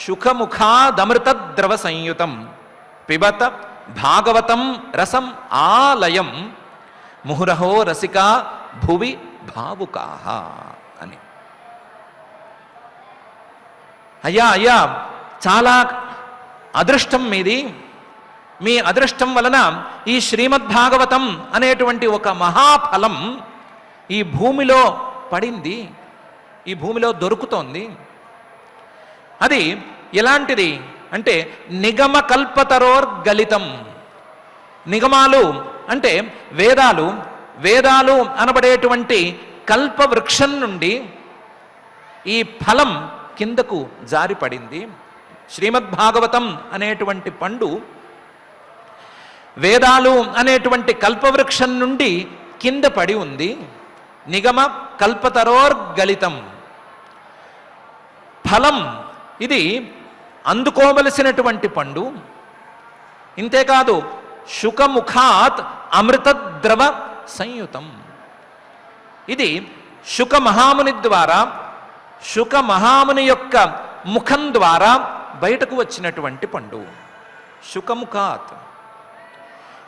శుఖముఖాదమృతద్రవ సంయుతం పిబత భాగవతం రసం ఆలయం ముహురహో రసికా భువి భావుకాః అని. అయ్యా చాలా అదృష్టం మీది. మీ అదృష్టం వలన ఈ శ్రీమద్భాగవతం అనేటువంటి ఒక మహాఫలం ఈ భూమిలో పడింది, ఈ భూమిలో దొరుకుతోంది. అది ఎలాంటిది అంటే నిగమ కల్పతరోర్గలితం. నిగమాలు అంటే వేదాలు, వేదాలు అనబడేటువంటి కల్పవృక్షం నుండి ఈ ఫలం కిందకు జారిపడింది. శ్రీమద్భాగవతం అనేటువంటి పండు వేదాలు అనేటువంటి కల్పవృక్షం నుండి కింద పడి ఉంది. నిగమ కల్పతరోర్గలితం. ఫలం ఇది అందుకోవలసినటువంటి పండు. ఇంతేకాదు శుకముఖాత్ అమృతద్రవ సంయుతం. ఇది శుక మహాముని ద్వారా, శుక మహాముని యొక్క ముఖం ద్వారా బయటకు వచ్చినటువంటి పండు. శుకముఖాత్.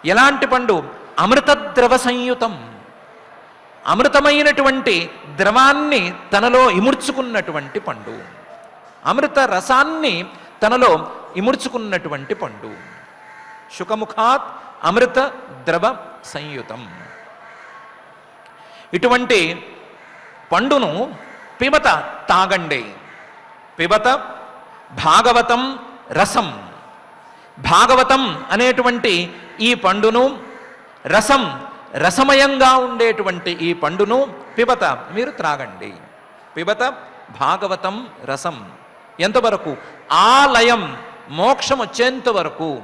ఎలాంటి పండు? అమృతద్రవ సంయుతం. అమృతమైనటువంటి ద్రవాన్ని తనలో ఇముడ్చుకున్నటువంటి పండు, అమృత రసాన్ని తనలో ఇముడ్చుకున్నటువంటి పండు. శుకముఖాత్ అమృత ద్రవ సంయుతం. ఇటువంటి పండును పిబత, తాగండి. పిబత భాగవతం రసం. భాగవతం అనేటువంటి ఈ పండును, రసం రసమయంగా ఉండేటువంటి ఈ పండును పిబత, మీరు త్రాగండి. పిబత భాగవతం రసం. ఎంతవరకు? ఆలయం, మోక్షం వచ్చేంత వరకు.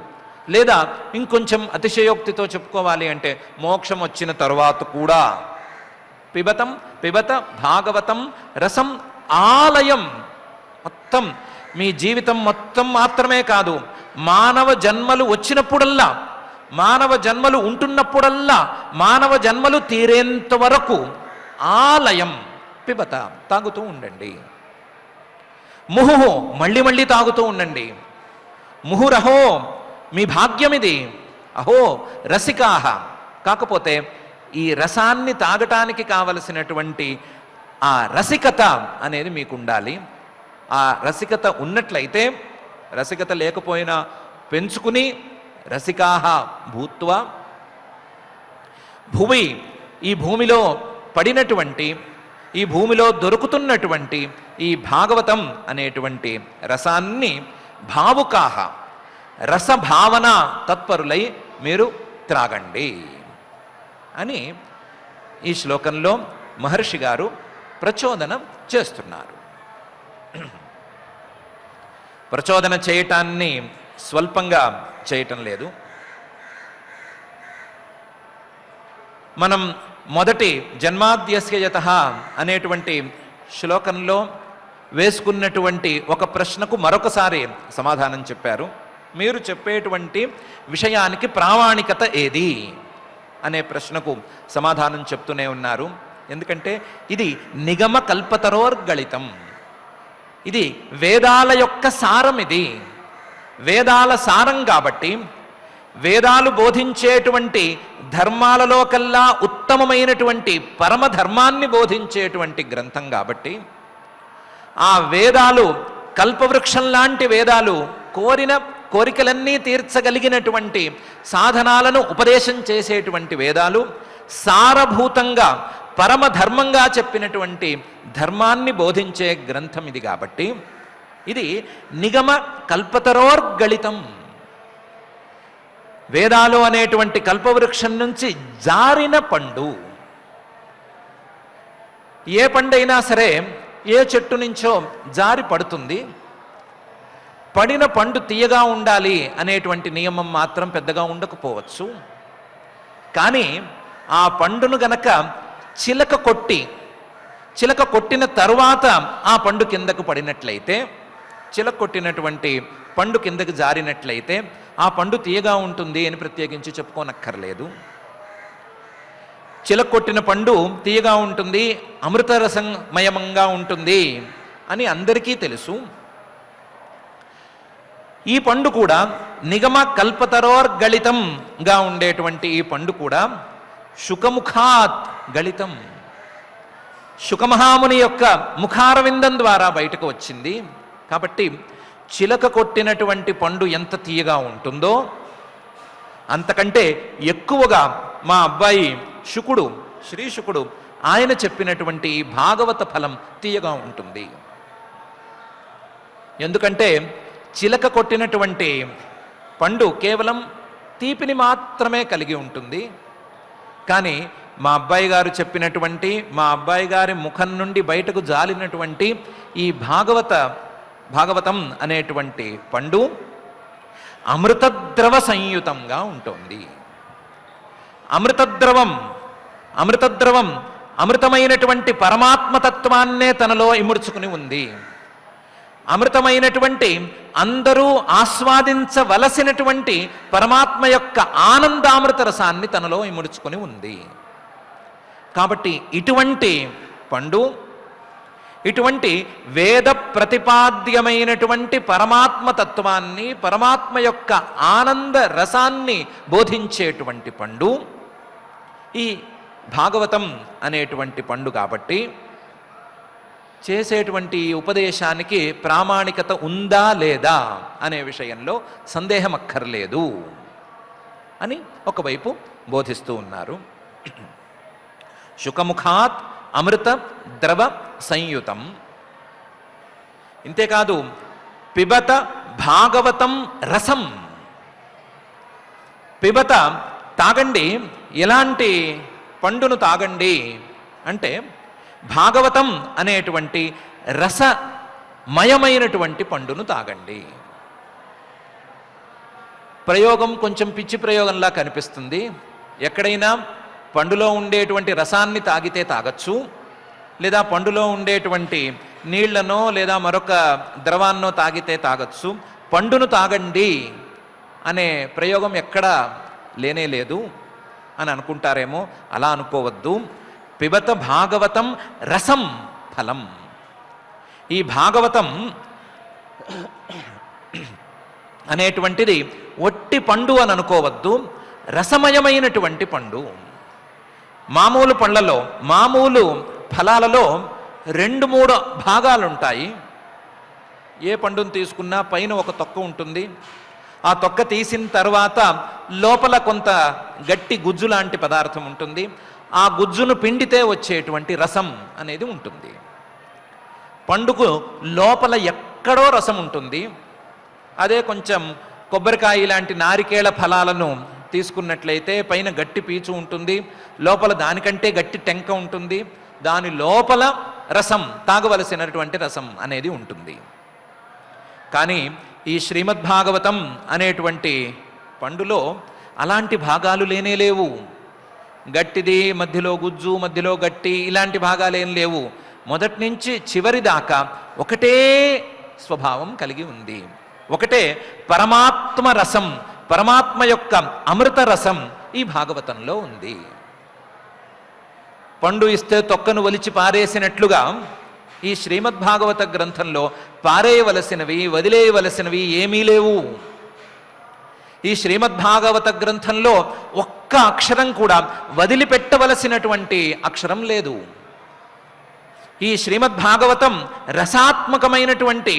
లేదా ఇంకొంచెం అతిశయోక్తితో చెప్పుకోవాలి అంటే మోక్షం వచ్చిన తరువాత కూడా. పిబతం పిబత భాగవతం రసం ఆలయం. మొత్తం మీ జీవితం మొత్తం మాత్రమే కాదు, మానవ జన్మలు వచ్చినప్పుడల్లా, మానవ జన్మలు ఉంటున్నప్పుడల్లా, మానవ జన్మలు తీరేంత వరకు ఆలయం పిబత, తాగుతూ ఉండండి. ముహు, మళ్ళీ మళ్ళీ తాగుతూ ఉండండి. ముహురహో, మీ భాగ్యం ఇది. అహో రసికాహ. కాకపోతే ఈ రసాన్ని తాగటానికి కావలసినటువంటి ఆ రసికత అనేది మీకు ఉండాలి. ఆ రసికత ఉన్నట్లయితే, రసికత లేకపోయినా పెంచుకుని రసికాహ భూత్వా భువి, ఈ భూమిలో పడినటువంటి, ఈ భూమిలో దొరుకుతున్నటువంటి ఈ భాగవతం అనేటువంటి రసాన్ని భావుకాహ, రసభావన తత్పరులై మీరు త్రాగండి అని ఈ శ్లోకంలో మహర్షి గారు ప్రచోదన చేస్తున్నారు. ప్రచోదన చేయటాన్ని స్వల్పంగా చేయటం లేదు. మనం మొదటి జన్మాద్యస్య యతః అనేటువంటి శ్లోకంలో వేసుకున్నటువంటి ఒక ప్రశ్నకు మరొకసారి సమాధానం చెప్పారు. మీరు చెప్పేటువంటి విషయానికి ప్రామాణికత ఏది అనే ప్రశ్నకు సమాధానం చెప్తూనే ఉన్నారు. ఎందుకంటే ఇది నిగమ కల్పతరోర్గళితం. ఇది వేదాల యొక్క సారం. ఇది వేదాల సారం కాబట్టి, వేదాలు బోధించేటువంటి ధర్మాలలో కల్లా ఉత్తమమైనటువంటి పరమధర్మాన్ని బోధించేటువంటి గ్రంథం కాబట్టి, ఆ వేదాలు కల్పవృక్షం లాంటి వేదాలు, కోరిన కోరికలన్నీ తీర్చగలిగినటువంటి సాధనాలను ఉపదేశం చేసేటువంటి వేదాలు, సారభూతంగా పరమధర్మంగా చెప్పినటువంటి ధర్మాన్ని బోధించే గ్రంథం ఇది కాబట్టి ఇది నిగమ కల్పతరోర్గళితం. వేదాలు అనేటువంటి కల్పవృక్షం నుంచి జారిన పండు. ఏ పండైనా సరే ఏ చెట్టు నుంచో జారి పడుతుంది. పడిన పండు తీయగా ఉండాలి అనేటువంటి నియమం మాత్రం పెద్దగా ఉండకపోవచ్చు. కానీ ఆ పండును గనక చిలక కొట్టిన తరువాత ఆ పండు కిందకు పడినట్లయితే, చిలక కొట్టినటువంటి పండు కిందకు జారినట్లయితే ఆ పండు తీయగా ఉంటుంది అని ప్రత్యేకించి చెప్పుకోనక్కర్లేదు. చిలక కొట్టిన పండు తీయగా ఉంటుంది, అమృతరసమయంగా ఉంటుంది అని అందరికీ తెలుసు. ఈ పండు కూడా నిగమ కల్పతరోర్గళితంగా ఉండేటువంటి ఈ పండు కూడా శుకముఖాత్ గళితం. శుకమహాముని యొక్క ముఖారవిందం ద్వారా బయటకు వచ్చింది. కాబట్టి చిలక కొట్టినటువంటి పండు ఎంత తీయగా ఉంటుందో అంతకంటే ఎక్కువగా మా అబ్బాయి శుకుడు, శ్రీ శుకుడు, ఆయన చెప్పినటువంటి భాగవత ఫలం తీయగా ఉంటుంది. ఎందుకంటే చిలక కొట్టినటువంటి పండు కేవలం తీపిని మాత్రమే కలిగి ఉంటుంది. కానీ మా అబ్బాయి గారు చెప్పినటువంటి, మా అబ్బాయి గారి ముఖం నుండి బయటకు జాలినటువంటి ఈ భాగవతం అనేటువంటి పండు అమృతద్రవ సంయుతంగా ఉంటుంది. అమృతద్రవం అమృతమైనటువంటి పరమాత్మతత్వాన్నే తనలో ఇముడ్చుకుని ఉంది. అమృతమైనటువంటి అందరూ ఆస్వాదించవలసినటువంటి పరమాత్మ యొక్క ఆనందామృత రసాన్ని తనలో ఇముడ్చుకుని ఉంది. కాబట్టి ఇటువంటి పండు, ఇటువంటి వేద ప్రతిపాద్యమైనటువంటి పరమాత్మ తత్వాన్ని, పరమాత్మ యొక్క ఆనంద రసాన్ని బోధించేటువంటి పండు ఈ భాగవతం అనేటువంటి పండు. కాబట్టి చేసేటువంటి ఉపదేశానికి ప్రామాణికత ఉందా లేదా అనే విషయంలో సందేహం అక్కర్లేదు అని ఒకవైపు బోధిస్తూ ఉన్నారు. శుకముఖాత్ అమృత ద్రవ సంయుతం. ఇంతేకాదు పిబత భాగవతం రసం. పిబత తాగండి. ఎలాంటి పండును తాగండి అంటే భాగవతం అనేటువంటి రసమయమైనటువంటి పండును తాగండి. ప్రయోగం కొంచెం పిచ్చి ప్రయోగంలా కనిపిస్తుంది. ఎక్కడైనా పండులో ఉండేటువంటి రసాన్ని తాగితే తాగచ్చు, లేదా పండులో ఉండేటువంటి నీళ్లనో లేదా మరొక ద్రవాన్నో తాగితే తాగచ్చు. పండును తాగండి అనే ప్రయోగం ఎక్కడా లేనే లేదు అని అనుకుంటారేమో. అలా అనుకోవద్దు. పిబత భాగవతం రసం ఫలం. ఈ భాగవతం అనేటువంటిది ఒట్టి పండు అని అనుకోవద్దు, రసమయమైనటువంటి పండు. మామూలు పండ్లలో, మామూలు ఫలాలలో 2-3 భాగాలుంటాయి. ఏ పండును తీసుకున్నా పైన ఒక తొక్క ఉంటుంది. ఆ తొక్క తీసిన తర్వాత లోపల కొంత గట్టి గుజ్జు లాంటి పదార్థం ఉంటుంది. ఆ గుజ్జును పిండితే వచ్చేటువంటి రసం అనేది ఉంటుంది. పండుకు లోపల ఎక్కడో రసం ఉంటుంది. అదే కొంచెం కొబ్బరికాయ లాంటి నారికేళ ఫలాలను తీసుకున్నట్లయితే పైన గట్టి పీచు ఉంటుంది, లోపల దానికంటే గట్టి టెంక ఉంటుంది. దాని లోపల రసం, తాగవలసినటువంటి రసం అనేది ఉంటుంది. కానీ ఈ శ్రీమద్భాగవతం అనేటువంటి పండులో అలాంటి భాగాలు లేనే లేవు. గట్టిది, మధ్యలో గుజ్జు, మధ్యలో గట్టి, ఇలాంటి భాగాలు ఏం లేవు. మొదటి నుంచి చివరి దాకా ఒకటే స్వభావం కలిగి ఉంది. ఒకటే పరమాత్మ రసం, పరమాత్మ యొక్క అమృత రసం ఈ భాగవతంలో ఉంది. పండు ఇస్తే తొక్కను ఒలిచి పారేసినట్లుగా ఈ శ్రీమద్భాగవత గ్రంథంలో పారేయవలసినవి, వదిలేయవలసినవి ఏమీ లేవు. ఈ శ్రీమద్భాగవత గ్రంథంలో ఒక్క అక్షరం కూడా వదిలిపెట్టవలసినటువంటి అక్షరం లేదు. ఈ శ్రీమద్భాగవతం రసాత్మకమైనటువంటి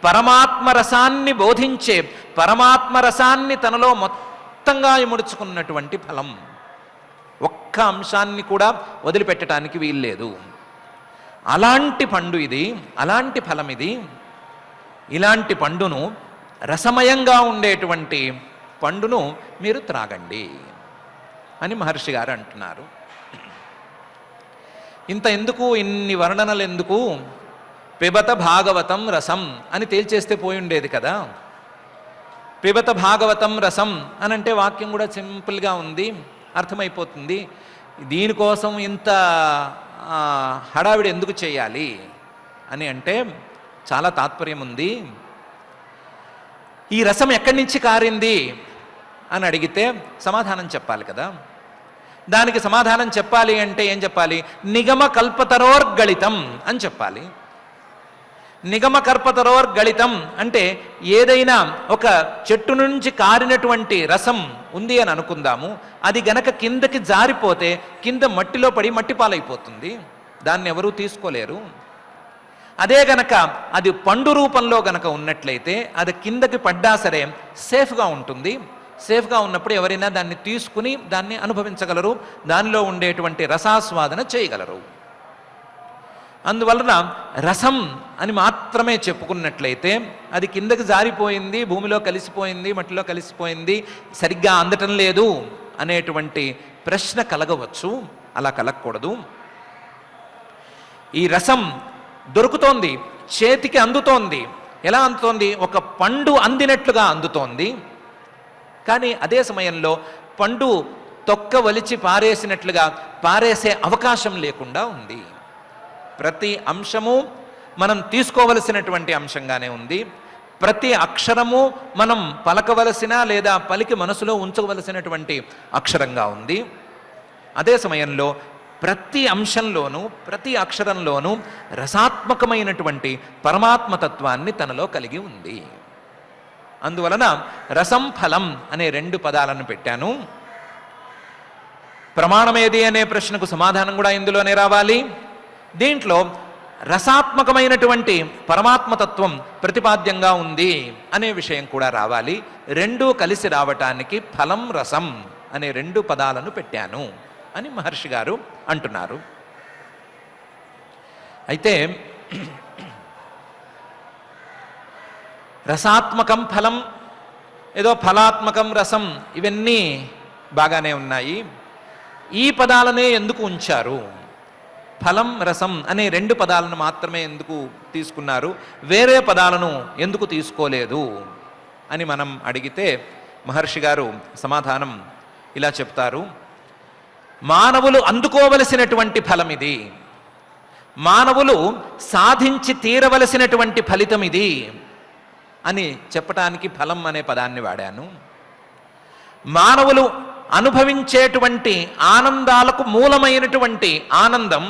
పరమాత్మ రసాన్ని బోధించే, పరమాత్మ రసాన్ని తనలో మొత్తంగా ఇముడుచుకున్నటువంటి ఫలం. ఒక్క అంశాన్ని కూడా వదిలిపెట్టడానికి వీల్లేదు. అలాంటి పండు ఇది, అలాంటి ఫలం ఇది. ఇలాంటి పండును, రసమయంగా ఉండేటువంటి పండును మీరు త్రాగండి అని మహర్షి గారు అంటున్నారు. ఇంత ఎందుకు, ఇన్ని వర్ణనలు ఎందుకు? పిబత భాగవతం రసం అని తేల్చేస్తే పోయి ఉండేది కదా. పిబత భాగవతం రసం అని అంటే వాక్యం కూడా సింపుల్గా ఉంది, అర్థమైపోతుంది. దీనికోసం ఇంత హడావిడి ఎందుకు చేయాలి అని అంటే చాలా తాత్పర్యం ఉంది. ఈ రసం ఎక్కడి నుంచి కారింది అని అడిగితే సమాధానం చెప్పాలి కదా. దానికి సమాధానం చెప్పాలి అంటే ఏం చెప్పాలి? నిగమ కల్పతరోర్గళితం అని చెప్పాలి. నిగమ కల్పతరోర్గళితం అంటే ఏదైనా ఒక చెట్టు నుంచి కారినటువంటి రసం ఉంది అని అనుకుందాము. అది గనక కిందకి జారిపోతే కింద మట్టిలో పడి మట్టి పాలైపోతుంది, దాన్ని ఎవరూ తీసుకోలేరు. అదే గనక అది పండు రూపంలో గనక ఉన్నట్లయితే అది కిందకి పడ్డా సరే సేఫ్గా ఉంటుంది. సేఫ్గా ఉన్నప్పుడు ఎవరైనా దాన్ని తీసుకుని దాన్ని అనుభవించగలరు, దానిలో ఉండేటువంటి రసాస్వాదన చేయగలరు. అందువలన రసం అని మాత్రమే చెప్పుకున్నట్లయితే అది కిందకి జారిపోయింది, భూమిలో కలిసిపోయింది, మట్టిలో కలిసిపోయింది, సరిగ్గా అందటం లేదు అనేటువంటి ప్రశ్న కలగవచ్చు. అలా కలగకూడదు. ఈ రసం దొరుకుతోంది, చేతికి అందుతోంది. ఎలా అందుతోంది? ఒక పండు అందినట్లుగా అందుతోంది. కానీ అదే సమయంలో పండు తొక్క వలిచి పారేసినట్లుగా పారేసే అవకాశం లేకుండా ఉంది. ప్రతి అంశము మనం తీసుకోవలసినటువంటి అంశంగానే ఉంది. ప్రతి అక్షరము మనం పలకవలసిన లేదా పలికి మనసులో ఉంచవలసినటువంటి అక్షరంగా ఉంది. అదే సమయంలో ప్రతి అంశంలోనూ ప్రతి అక్షరంలోనూ రసాత్మకమైనటువంటి పరమాత్మతత్వాన్ని తనలో కలిగి ఉంది. అందువలన రసం ఫలం అనే 2 పదాలను పెట్టాను. ప్రమాణమేది అనే ప్రశ్నకు సమాధానం కూడా ఇందులోనే రావాలి. దీంట్లో రసాత్మకమైనటువంటి పరమాత్మతత్వం ప్రతిపాద్యంగా ఉంది అనే విషయం కూడా రావాలి. 2 కలిసి రావటానికి ఫలం రసం అనే 2 పదాలను పెట్టాను అని మహర్షి గారు అంటున్నారు. అయితే రసాత్మకం ఫలం, ఏదో ఫలాత్మకం రసం, ఇవన్నీ బాగానే ఉన్నాయి. ఈ పదాలనే ఎందుకు ఉంచారు? ఫలం రసం అనే 2 పదాలను మాత్రమే ఎందుకు తీసుకున్నారు? వేరే పదాలను ఎందుకు తీసుకోలేదు అని మనం అడిగితే మహర్షి గారు సమాధానం ఇలా చెప్తారు. మానవులు అందుకోవలసినటువంటి ఫలం ఇది, మానవులు సాధించి తీరవలసినటువంటి ఫలితం ఇది అని చెప్పటానికి ఫలం అనే పదాన్ని వాడాను. మానవులు అనుభవించేటువంటి ఆనందాలకు మూలమైనటువంటి ఆనందం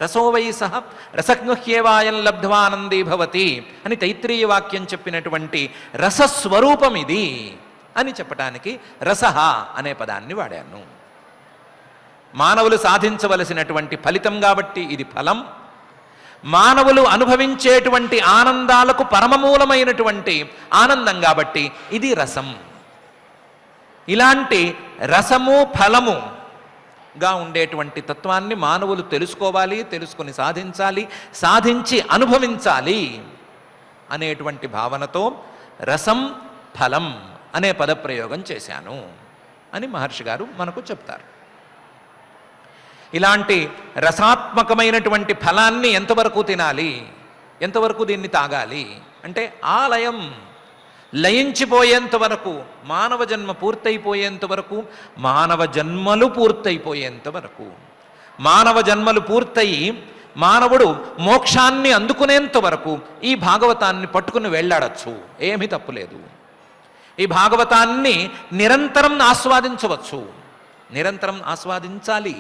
రసోవై సహ రసజ్ఞహ్యేవాయం లబ్ధ్వానందీ భవతి అని తైత్రీయ వాక్యం చెప్పినటువంటి రసస్వరూపం ఇది అని చెప్పటానికి రసః అనే పదాన్ని వాడాను. మానవులు సాధించవలసినటువంటి ఫలితం కాబట్టి ఇది ఫలం, మానవులు అనుభవించేటువంటి ఆనందాలకు పరమమూలమైనటువంటి ఆనందం కాబట్టి ఇది రసం. ఇలాంటి రసము ఫలముగా ఉండేటువంటి తత్వాన్ని మానవులు తెలుసుకోవాలి, తెలుసుకొని సాధించాలి, సాధించి అనుభవించాలి అనేటువంటి భావనతో రసం ఫలం అనే పదప్రయోగం చేశాను అని మహర్షి గారు మనకు చెప్తారు. ఇలాంటి రసాత్మకమైనటువంటి ఫలాన్ని ఎంతవరకు తినాలి, ఎంతవరకు దీన్ని తాగాలి అంటే ఆలయం లయించిపోయేంత వరకు, మానవ జన్మ పూర్తయిపోయేంత వరకు, మానవ జన్మలు పూర్తయిపోయేంత వరకు, మానవ జన్మలు పూర్తయి మానవుడు మోక్షాన్ని అందుకునేంత వరకు ఈ భాగవతాన్ని పట్టుకుని వెళ్ళాడచ్చు, ఏమీ తప్పులేదు. ఈ భాగవతాన్ని నిరంతరం ఆస్వాదించవచ్చు, నిరంతరం ఆస్వాదించాలి.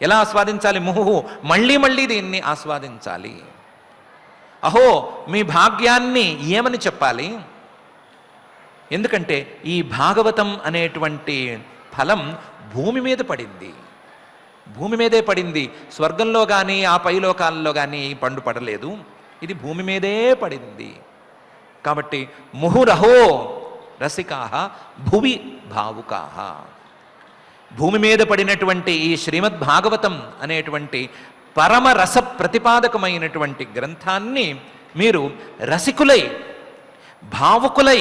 ఎలా ఆస్వాదించాలి? ముహు మళ్ళీ మళ్ళీ దీన్ని ఆస్వాదించాలి. అహో మీ భాగ్యాన్ని ఏమని చెప్పాలి? ఎందుకంటే ఈ భాగవతం అనేటువంటి ఫలం భూమి మీద పడింది, భూమి మీదే పడింది. స్వర్గంలో కానీ ఆ పైలోకాల్లో కానీ ఈ పండు పడలేదు, ఇది భూమి మీదే పడింది. కాబట్టి ముహురహో రసికాః భువి భావుకాః. భూమి మీద పడినటువంటి ఈ శ్రీమద్ భాగవతం అనేటువంటి పరమరస ప్రతిపాదకమైనటువంటి గ్రంథాన్ని మీరు రసికులై, భావుకులై,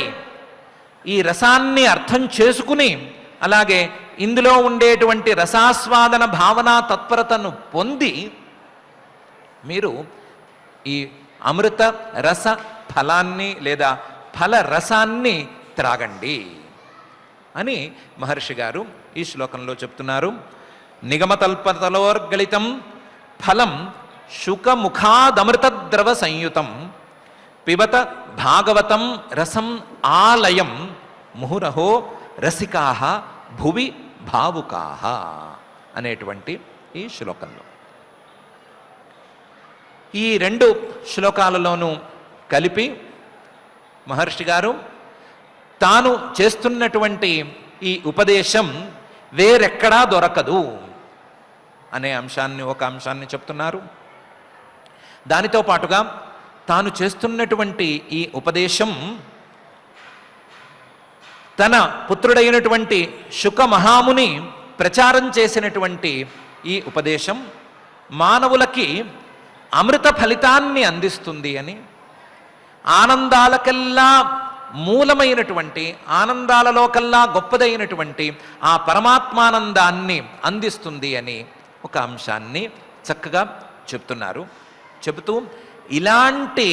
ఈ రసాన్ని అర్థం చేసుకుని, అలాగే ఇందులో ఉండేటువంటి రసాస్వాదన భావనా తత్పరతను పొంది మీరు ఈ అమృత రస ఫలాన్ని లేదా ఫల రసాన్ని త్రాగండి అని మహర్షి గారు ఈ శ్లోకంలో చెప్తున్నారు. నిగమతల్పతలోర్గళితం ఫలం శుకముఖాదమృతద్రవ సంయుతం పిబత భాగవతం రసం ఆలయం ముహురహో రసికాః భువి భావుకాః అనేటువంటి ఈ శ్లోకంలో, ఈ 2 శ్లోకాలలోనూ కలిపి మహర్షి గారు తాను చేస్తున్నటువంటి ఈ ఉపదేశం వేరెక్కడా దొరకదు అనే అంశాన్ని, ఒక అంశాన్ని చెప్తున్నారు. దానితో పాటుగా తాను చేస్తున్నటువంటి ఈ ఉపదేశం తన పుత్రుడైనటువంటి శుక మహాముని ప్రచారం చేసినటువంటి ఈ ఉపదేశం మానవులకి అమృత ఫలితాన్ని అందిస్తుంది అని, ఆనందాలకల్లా మూలమైనటువంటి, ఆనందాలలో కల్లా గొప్పదైనటువంటి ఆ పరమాత్మానందాన్ని అందిస్తుంది అని ఒక అంశాన్ని చక్కగా చెప్తున్నారు. చెబుతూ ఇలాంటి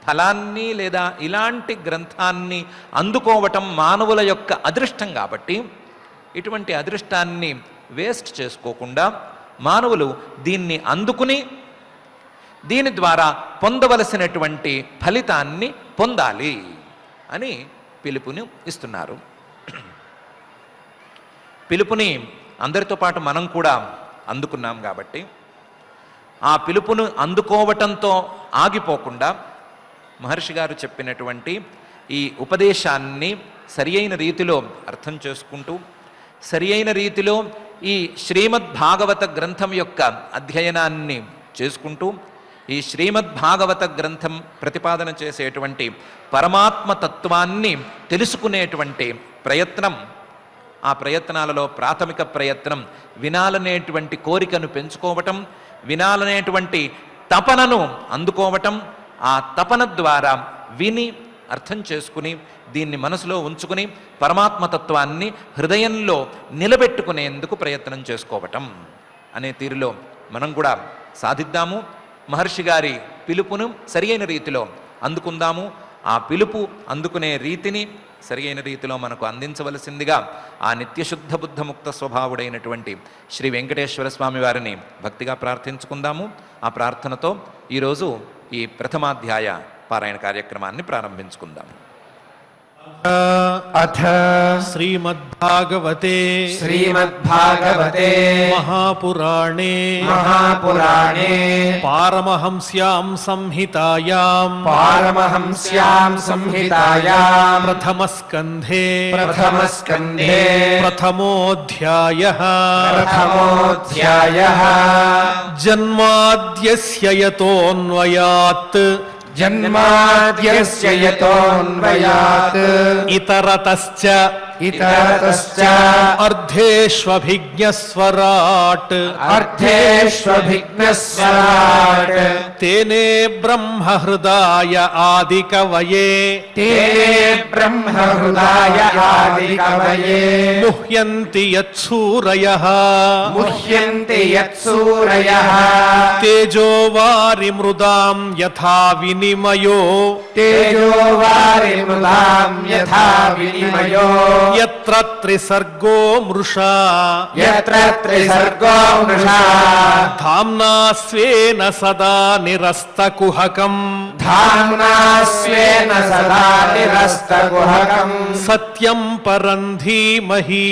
ఫలాన్ని లేదా ఇలాంటి గ్రంథాన్ని అందుకోవటం మానవుల యొక్క అదృష్టం కాబట్టి ఇటువంటి అదృష్టాన్ని వేస్ట్ చేసుకోకుండా మానవులు దీన్ని అందుకుని దీని ద్వారా పొందవలసినటువంటి ఫలితాన్ని పొందాలి అని పిలుపుని ఇస్తున్నారు. పిలుపుని అందరితో పాటు మనం కూడా అందుకున్నాం కాబట్టి ఆ పిలుపును అందుకోవటంతో ఆగిపోకుండా మహర్షి గారు చెప్పినటువంటి ఈ ఉపదేశాన్ని సరి అయిన రీతిలో అర్థం చేసుకుంటూ, సరి అయిన రీతిలో ఈ శ్రీమద్భాగవత గ్రంథం యొక్క అధ్యయనాన్ని చేసుకుంటూ, ఈ శ్రీమద్భాగవత గ్రంథం ప్రతిపాదన చేసేటువంటి పరమాత్మ తత్వాన్ని తెలుసుకునేటువంటి ప్రయత్నం, ఆ ప్రయత్నాలలో ప్రాథమిక ప్రయత్నం వినాలనేటువంటి కోరికను పెంచుకోవటం, వినాలనేటువంటి తపనను అందుకోవటం, ఆ తపన ద్వారా విని అర్థం చేసుకుని దీన్ని మనసులో ఉంచుకుని పరమాత్మతత్వాన్ని హృదయంలో నిలబెట్టుకునేందుకు ప్రయత్నం చేసుకోవటం అనే తీరులో మనం కూడా సాధిద్దాము. మహర్షి గారి పిలుపును సరి అయిన రీతిలో అందుకుందాము. ఆ పిలుపు అందుకునే రీతిని సరి అయిన రీతిలో మనకు అందించవలసిందిగా ఆ నిత్యశుద్ధ బుద్ధముక్త స్వభావుడైనటువంటి శ్రీ వెంకటేశ్వర స్వామి వారిని భక్తిగా ప్రార్థించుకుందాము. ఆ ప్రార్థనతో ఈరోజు ఈ ప్రథమాధ్యాయ పారాయణ కార్యక్రమాన్ని ప్రారంభించుకుందాం. అథ శ్రీమద్భాగవతే మహాపురాణే పారమహంస్యాం సంహితాయాం ప్రథమస్కంధే ప్రథమోऽధ్యాయః జన్మాద్యస్య యతోऽన్వయాత్ ఇతరతశ్చ అర్ధేష్వభిజ్ఞస్వరాట్ తేనే బ్రహ్మహృదాయ ఆదికవయే ముహ్యంతి యత్సూరయః తేజో వారి మృదాం యథా వినిమయో యత్ర త్రిసర్గో మృషా ధామ్నా స్వేన సదా నిరస్తకుహకం సత్యం పరం ధీమహి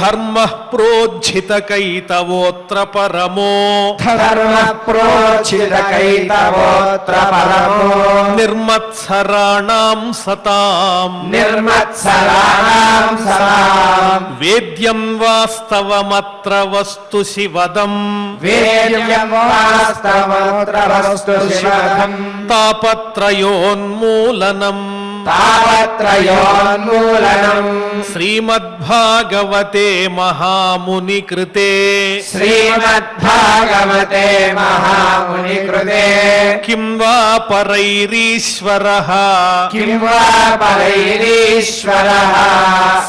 ధర్మః ప్రోజ్झितकैतवोऽत्र పరమో నిర్మత్సరాణాం సతాం వేద్యం వాస్తవమత్ర వస్తు శివదం తాపత్రయోన్మూలనం శ్రీమద్భాగవతే మహాముని కృతే కిం వా పరైరీశ్వరః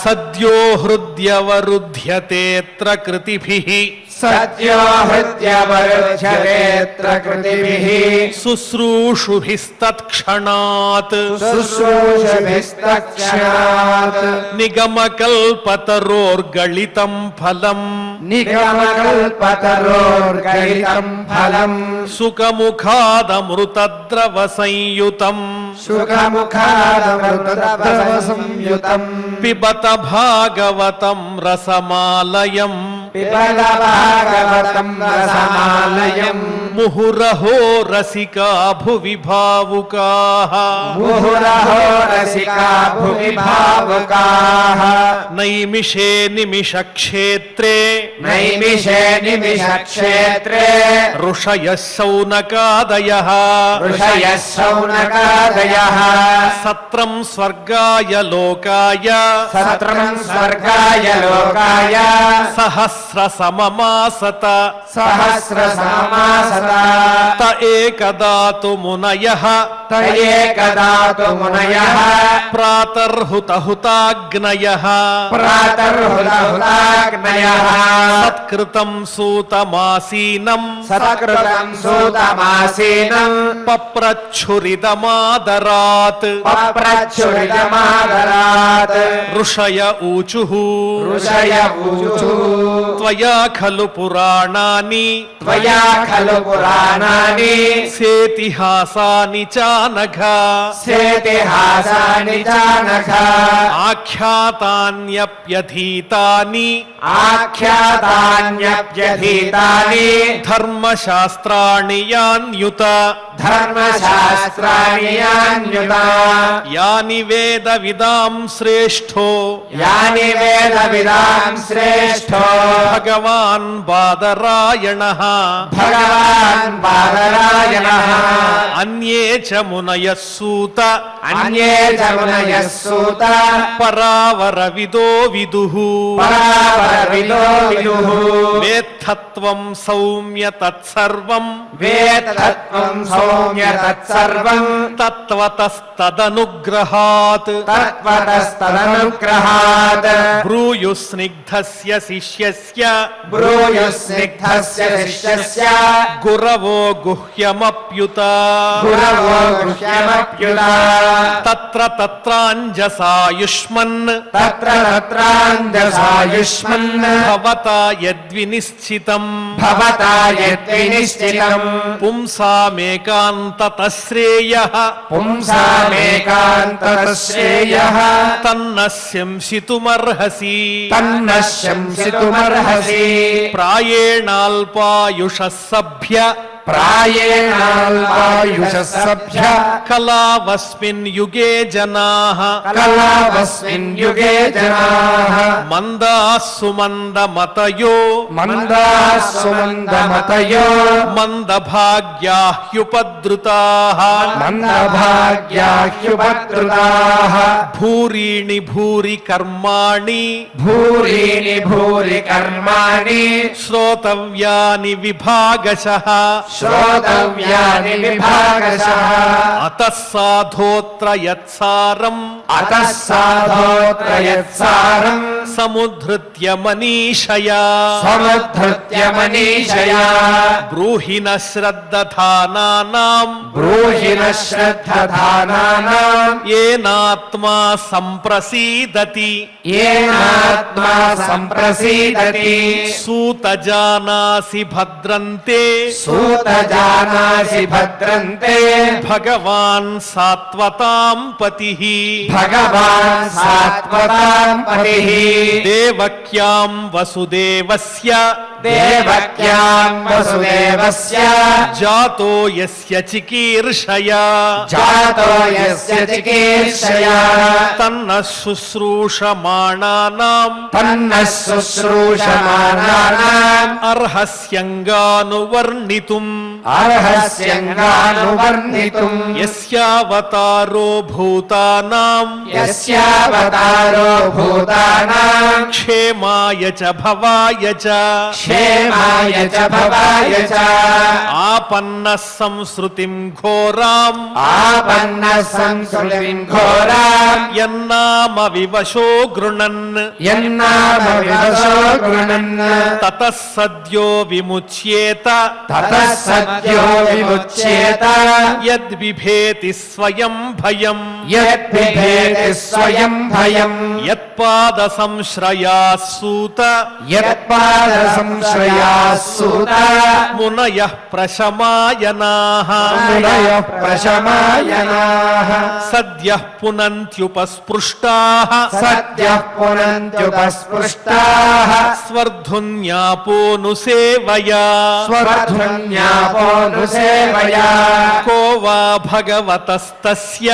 సద్యో హృద్యవరుధ్యతేత్ర కృతిభిః శుశ్రూషుభిస్తత్క్షణాత్ నిగమకల్పతరోర్గళితం ఫలం సుఖముఖాదమృతద్రవ సంయుతం పిబత భాగవతం రసమాలయం ముహురహో రసికా భువి భావుకాః నైమిషే నిమిషక్షేత్రే नैमिषे निमिषक्षेत्रे ऋषयः शौनकादयः ऋषयः शौनकादयः सत्रं स्वर्गाय लोकाय सत्रं स्वर्गाय लोकाय सहस्रसममासत सहस्रसमासत त एकदा तु मुनयः त एकदा तु मुनयः प्रातर्हुतहुताग्नयः प्रातर्हुतहुताग्नयः सत्कृतं सूतमासीनं सत्कृतं सूतमासीनं पप्रच्छुरिदमादरात् पप्रच्छुरिदमादरात् ऋषय ऊचुः ऋषय ऊचुः त्वया खलु पुराणानि त्वया खलु पुराणानि सेतिहासानि चानघ सेतिहासानि च नघ आख्यातान्यप्यधीतानि आख्यातान्यप्यधीतानि धर्मशास्त्राणि यान्युत धर्मशास्त्राणि यान्युत यानि वेदविदां श्रेष्ठो यानि वेदविदां श्रेष्ठो भगवान् बादरायणः भगवान् बादरायणः अन्ये च मुनयः सूत अन्ये च मुनयः सूत परावरविदो विदुः परावरविदो विदुः वेत्थत्वं सौम्य तत्सर्वं वेत्तत्त्वं सौम्य तत्सर्वं तत्त्वतस्तदनुग्रहात् तत्त्वतस्तदनुग्रहात् ब्रूयुस्निग्धस्य शिष्यस्य ब्रूयुस्निग्धस्य शिष्यस्य गुरवो गुह्यमप्युत गुरवो गुह्यमप्युत तत्र तत्राञ्जसायुष्मन् तत्र तत्राञ्जसायुष्मन् भवता यद्विनिश्चितम् भवता यद्विनिश्चितम् पुंसामेकान्ततः श्रेयः पुंसामेकान्ततः श्रेयः तन्न शंसितुमर्हसि तन्न शंसितुमर्हसि प्रायेणाल्पायुषः सभ्य प्रायेणाल्पायुषः सभ्य कलावस्मिन् युगे जनाः कलावस्मिन् युगे जनाः मन्दाः सुमन्दमतयो मन्दाः सुमन्दमतयो मन्दभाग्याः ह्युपद्रुताः मन्दभाग्या ह्युपद्रुताः भूरीणि भूरि कर्माणि भूरीणि भूरि कर्माणि श्रोतव्यानि विभागशः श्रोतव्यानि विभागशः अतः साधोऽत्र यत्सारम् अतः साधोऽत्र यत्सारम् समुद्धृत्य मनीषया समुद्धृत्य मनीषया ब्रूहि न श्रद्दधानानाम् ब्रूहि न श्रद्धधानानाम् येनात्मा सम्प्रसीदति येनात्मा सम्प्रसीदति सूतजानासि भद्रन्ते सूत जानासि भद्रन्ते भगवान् सात्वतां पतिः भगवान् सात्वतां पतिः देवक्यां वसुदेवस्य देवक्यां वसुदेवस्य जातो यस्य चिकीर्षया जातो यस्य चिकीर्षया तन्नः शुश्रूषमाणानाम् तन्नः शुश्रूषमाणानाम् अर्हस्यङ्गानुवर्णितुम् अर्हस्यङ्गानुवर्णितुम् यस्यावतारो भूतानाम् यस्यावतारो भूतानाम् क्षेमाय च भवाय च क्षेमाय च भवाय च आपन्नः संसृतिम् घोराम् आपन्नः संस्कृतिम् घोराम् यन्नाम विवशो गृणन् यन्नाम विवशो गृणन् ततः सद्यो विमुच्येत ततः सद्यो विमुच्येत यद्बिभेति स्वयं भयम् यद्बिभेति स्वयं भयम् यत्पादसंश्रयाः सूत यत्पादसंश्रयाः सूत मुनयः प्रशमायनाः मुनयः प्रशमायनाः सद्यः पुनन्त्युपस्पृष्टाः सद्यः पुनन्त्युपस्पृष्टाः स्वर्धुन्यापोऽनुसेवया स्वध्वन्यापोऽनुसेवया को वा भगवतस्तस्य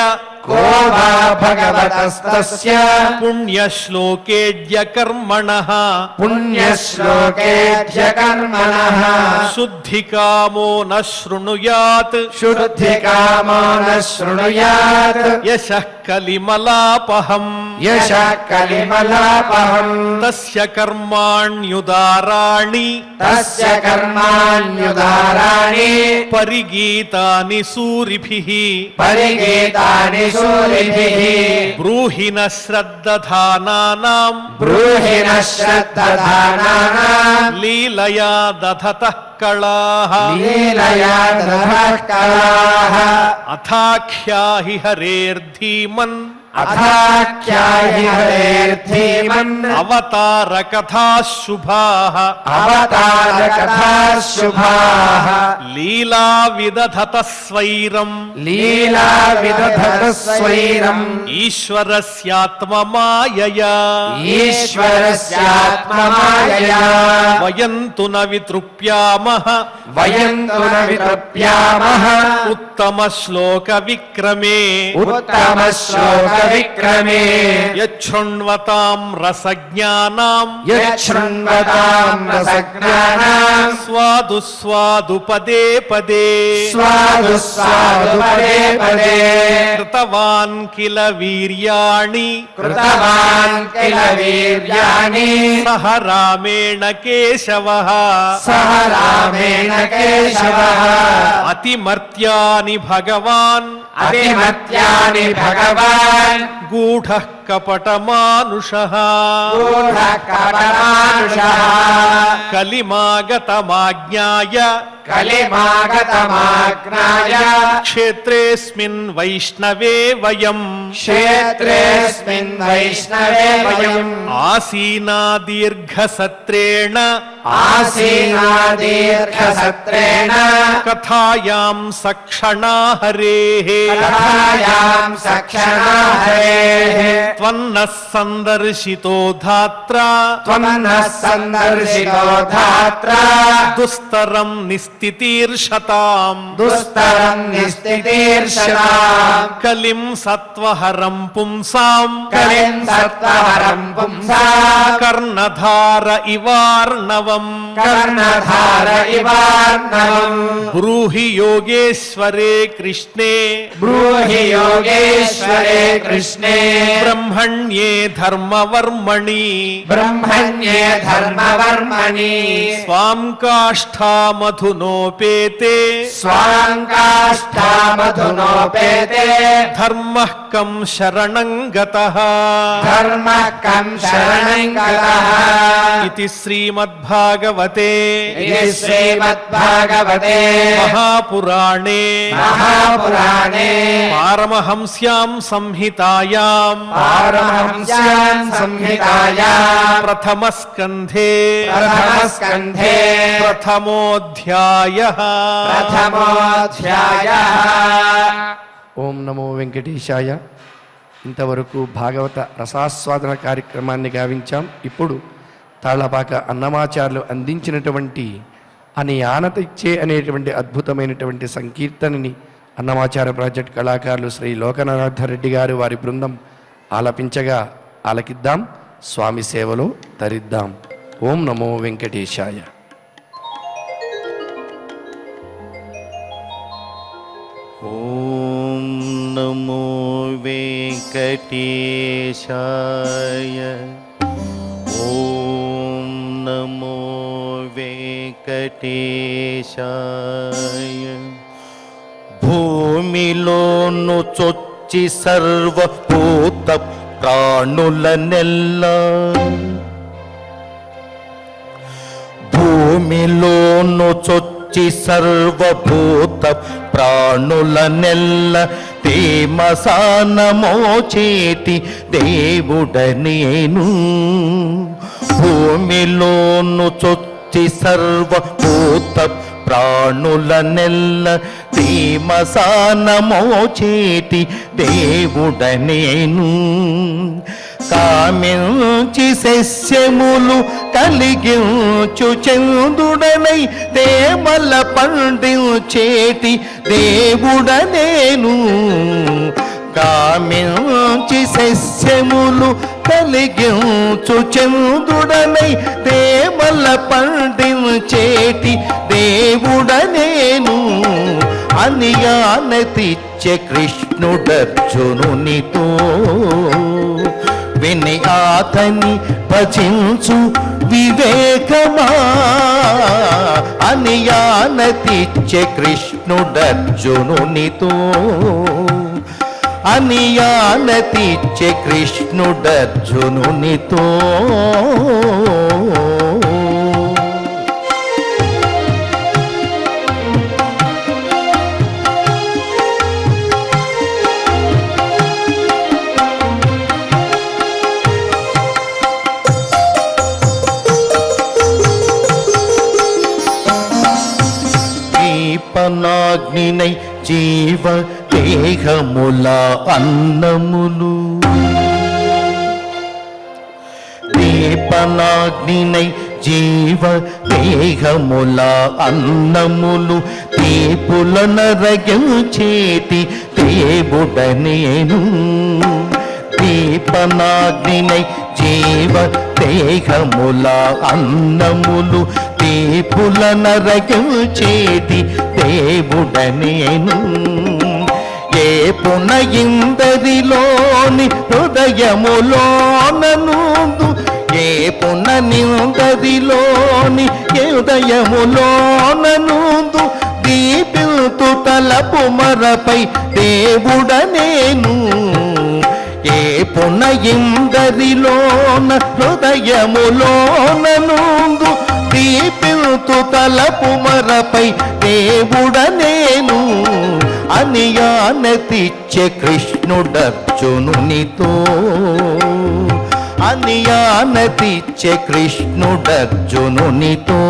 को वा भगवतस्तस्य पुण्यश्लोकेऽद्य कर्मणः पुण्यश्लोकेऽध्यकर्मणः शुद्धिकामो न शृणुयात् शुद्धिकामो न शृणुयात् यशः कलिमलापहम् यशः कलिमलापहम् तस्य कर्माण्युदाराणि तस्य कर्माण्युदाराणि परिगीतानि सूरिभिः परिगीतानि सूरिभिः ब्रूहि न श्रद्दधानानाम् ब्रूहि न श्रद्दधानानाम् लीलया दधतः कलाः लीलया दधतः कलाः अथाख्याहि हरेर्धीमन् अथाख्याहि हरेर्धीमन् अवतारकथाः शुभाः अवतारकथाः शुभाः लीला विदधतः स्वैरम् लीला विदधतः स्वैरम् ईश्वरस्यात्ममायया ईश्वरस्यात्ममायया वयं तु न वितृप्यामः वयम् तु न वितृप्यामः उत्तमश्लोकविक्रमे उत्तमश्लोकविक्रमे यच्छृण्वतां रसज्ञानाम् यच्छृण्वताम् रसज्ञानाम् स्वादु स्वादु पदे पदे स्वादु स्वादु पदे पदे कृतवान् किल वीर्याणि कृतवान् किल वीर्याणि सह रामेण केशवः सह रामेण केशवः अतिमर्त्यानि भगवान् अतिमत्यानि भगवान् गूढः कपटमानुषः गूढः कपटमानुषः कलिमागतमाज्ञाय कलिमागतमाज्ञाय क्षेत्रेऽस्मिन् वैष्णवे वयम् क्षेत्रेऽस्मिन् वैष्णवे वयम् आसीना दीर्घसत्रेण आसीना दीर्घसत्रेण कथायां सक्षणा हरेः कथायाम् सक्षणा हरेः त्वन्नः सन्दर्शितो धात्रा त्वमन्नः सन्दर्शितो धात्रा दुस्तरं निस्तितीर्षताम् दुस्तरम् निस्तितीर्षताम् कलिं सत्त्वहरं पुंसाम् कलिम् सत्त्वहरम् पुंसा कर्णधार इवार्णवम् कर्णधार इवार्णवम् ब्रूहि योगेश्वरे कृष्णे ब्रूहि योगेश्वरे कृष्णे ब्रह्मण्ये धर्मवर्मणि ब्रह्मण्ये धर्मवर्मणि स्वां काष्ठामधुनोपेते स्वाङ्काष्ठामधुनोपेते धर्मः कं शरणं गतः धर्मः कम् शरणम् गतः इति श्रीमद्भागवते इति श्रीमद्भागवते महापुराणे महापुराणे पारमहंस्यां संहितायां पारमहंस्याम् संहितायाम् प्रथमस्कन्धे प्रथमस्कन्धे प्रथमोऽध्यायः प्रथमोऽध्यायः ఓం నమో వెంకటేశాయ. ఇంతవరకు భాగవత రసాస్వాదన కార్యక్రమాన్ని గావించాం. ఇప్పుడు తాళ్లపాక అన్నమాచార్యులు అందించినటువంటి అని ఆనతిచ్చే అనేటువంటి అద్భుతమైనటువంటి సంకీర్తనని అన్నమాచార్య ప్రాజెక్ట్ కళాకారులు శ్రీ లోకనాథరెడ్డి గారు వారి బృందం ఆలపించగా ఆలకిద్దాం, స్వామి సేవలో తరిద్దాం. ఓం నమో వెంకటేశాయ. ॐ नमो वेङ्कटेशाय ॐ नमो वेङ्कटेशाय భూమిలోను చొచ్చి సర్వభూత ప్రాణులనెల్ల భూమిలోను చొచ్చి సర్వభూత ప్రాణులనెల్ల తేమసానమోచేటి దేవుడనేను భూమిలోను చొచ్చి సర్వభూత ప్రాణులనెల్ల తేమసానమోచేటి దేవుడనేను కామించి శస్యములు కలిగించు చందుడనై దేవల పండించేటి దేవుడనేను కామించి సస్యములు కలిగించు చంద్రుడనై దేవల పండించేటి దేవుడనేను అని ఆనతిచ్చే కృష్ణుడర్జునునితో విని అతని భజించు వివేకమా అని ఆనతిచ్చే కృష్ణుడర్జునునితో అని ఆనతిచ్చే కృష్ణుడర్జునునితో దీపనాగ్నినై జీవ దేహముల అన్నములు దీపనాగ్నినై జీవ దేహముల అన్నములు దీపుల నరగించేటి దేవుడనేను దీపనాగ్నినై జీవ దేహముల అన్నములు దీపుల నరగించేటి దేవుడనేను ఏ పునయిందరిలోని హృదయములోనను ఏ పుననిందరిలోని హృదయములోనను దీపిల్తు తలపు మరపై దేవుడనేను ఏ పునయిందరిలోన హృదయములోనను దీపిల్తు తలపు మరపై దేవుడనేను అని ఆనతిచ్చే కృష్ణుడర్జునునితో అని ఆనతిచ్చే కృష్ణుడర్జునునితో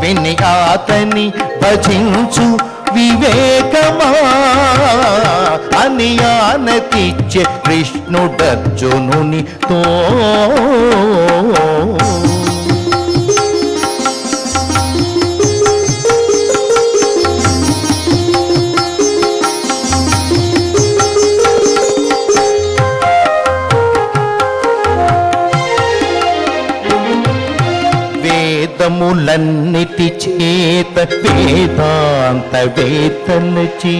విని అతని భజించు వివేకమా అని ఆనతిచ్చే కృష్ణుడర్జునునితో వేదములన్నిటి చేత వేదాంత వేత్తలచి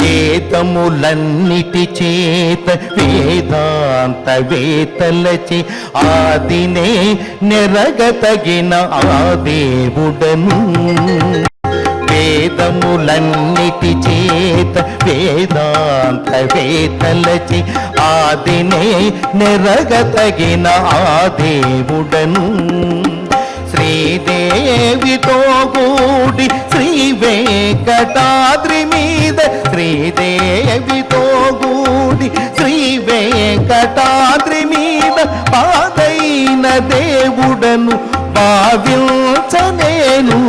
వేదములన్నిటి చేత వేదాంత వేత్తలచి ఆదినే నెరగతగిన ఆ దేవుడను వేదములన్నిటి చేత వేదాంత వేత్తలచి ఆదినే నెరగతగిన ఆ దేవుడను శ్రీదేవితో కూడి శ్రీ వెంకటాద్రి మీద శ్రీదేవితో కూడి శ్రీ వెంకటాద్రి మీద పాదైన దేవుడను భావించనేను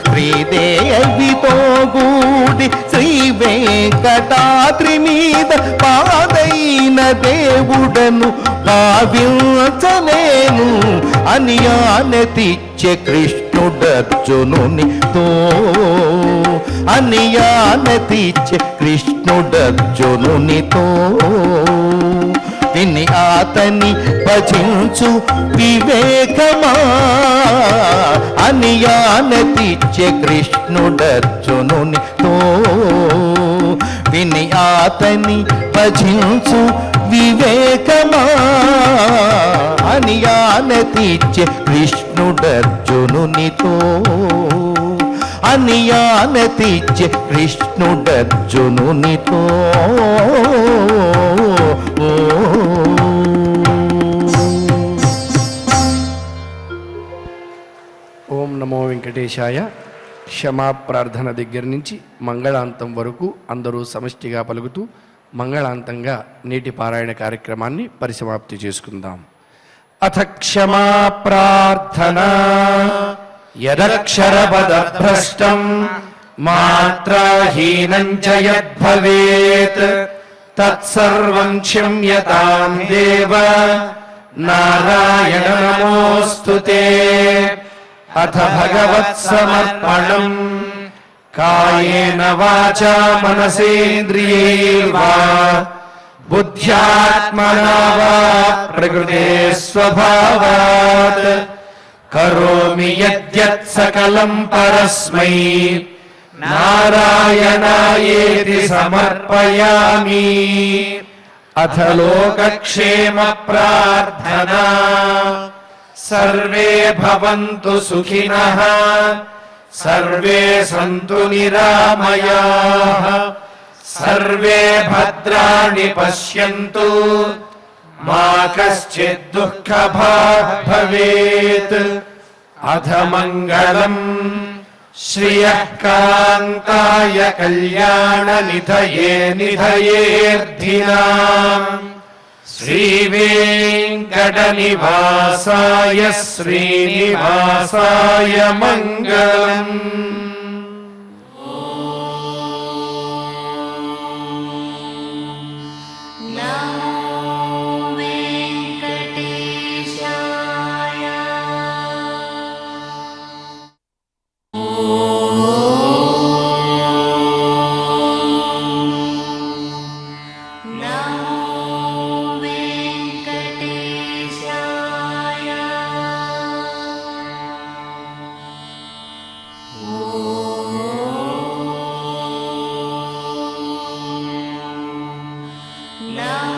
శ్రీదేవితో కూడి శ్రీ వెంకటాద్రి మీద పాదైన దేవుడను భావించనేను అని ఆనతిచ్చే కృష్ణుడర్జునునితో అని ఆనతిచ్చే కృష్ణుడర్జునునితో విని అతని భజించు వివేకమా అని ఆనతిచ్చే కృష్ణుడర్జునునితో విని అతని భజించు వివేకమా అని ఆనతిచ్చే కృష్ణుడర్జునునితో అని ఆనతిచ్చే కృష్ణుడర్జునునితో ఓం నమో వెంకటేశాయ. క్షమా ప్రార్థన దగ్గర నుంచి మంగళాంతం వరకు అందరూ సమష్టిగా పలుకుతూ మంగళాంతంగా నేటి పారాయణ కార్యక్రమాన్ని పరిసమాప్తి చేసుకుందాం. అథ క్షమా ప్రార్థన. యదక్షరపదభ్రష్టం మాత్రాహీనం చ యద్భవేత్ తత్సర్వం క్షమ్యతాం దేవ నారాయణ నమోస్తుతే. అథ భగవత్సమర్పణం. కాయేన వాచా మనసేంద్రియైర్వా బుద్ధ్యాత్మనా వా ప్రకృతే స్వభావాత్ కరోమి యద్యత్ సకలం పరస్మై నారాయణాయేతి సమర్పయామి. అథ లోకక్షేమ ప్రార్థనా. సర్వే భవంతు సుఖినః, సర్వే సంతు నిరామయాః, సర్వే భద్రాణి పశ్యంతు, మా కశ్చిద్ దుఃఖభాగ్ భవేత్. అథ మంగళం శ్రియః కాంతాయ కళ్యాణ నిధయే నిధయేర్థినాం. శ్రీవేంకటనివాసాయ శ్రీనివాసాయ మంగళం. No.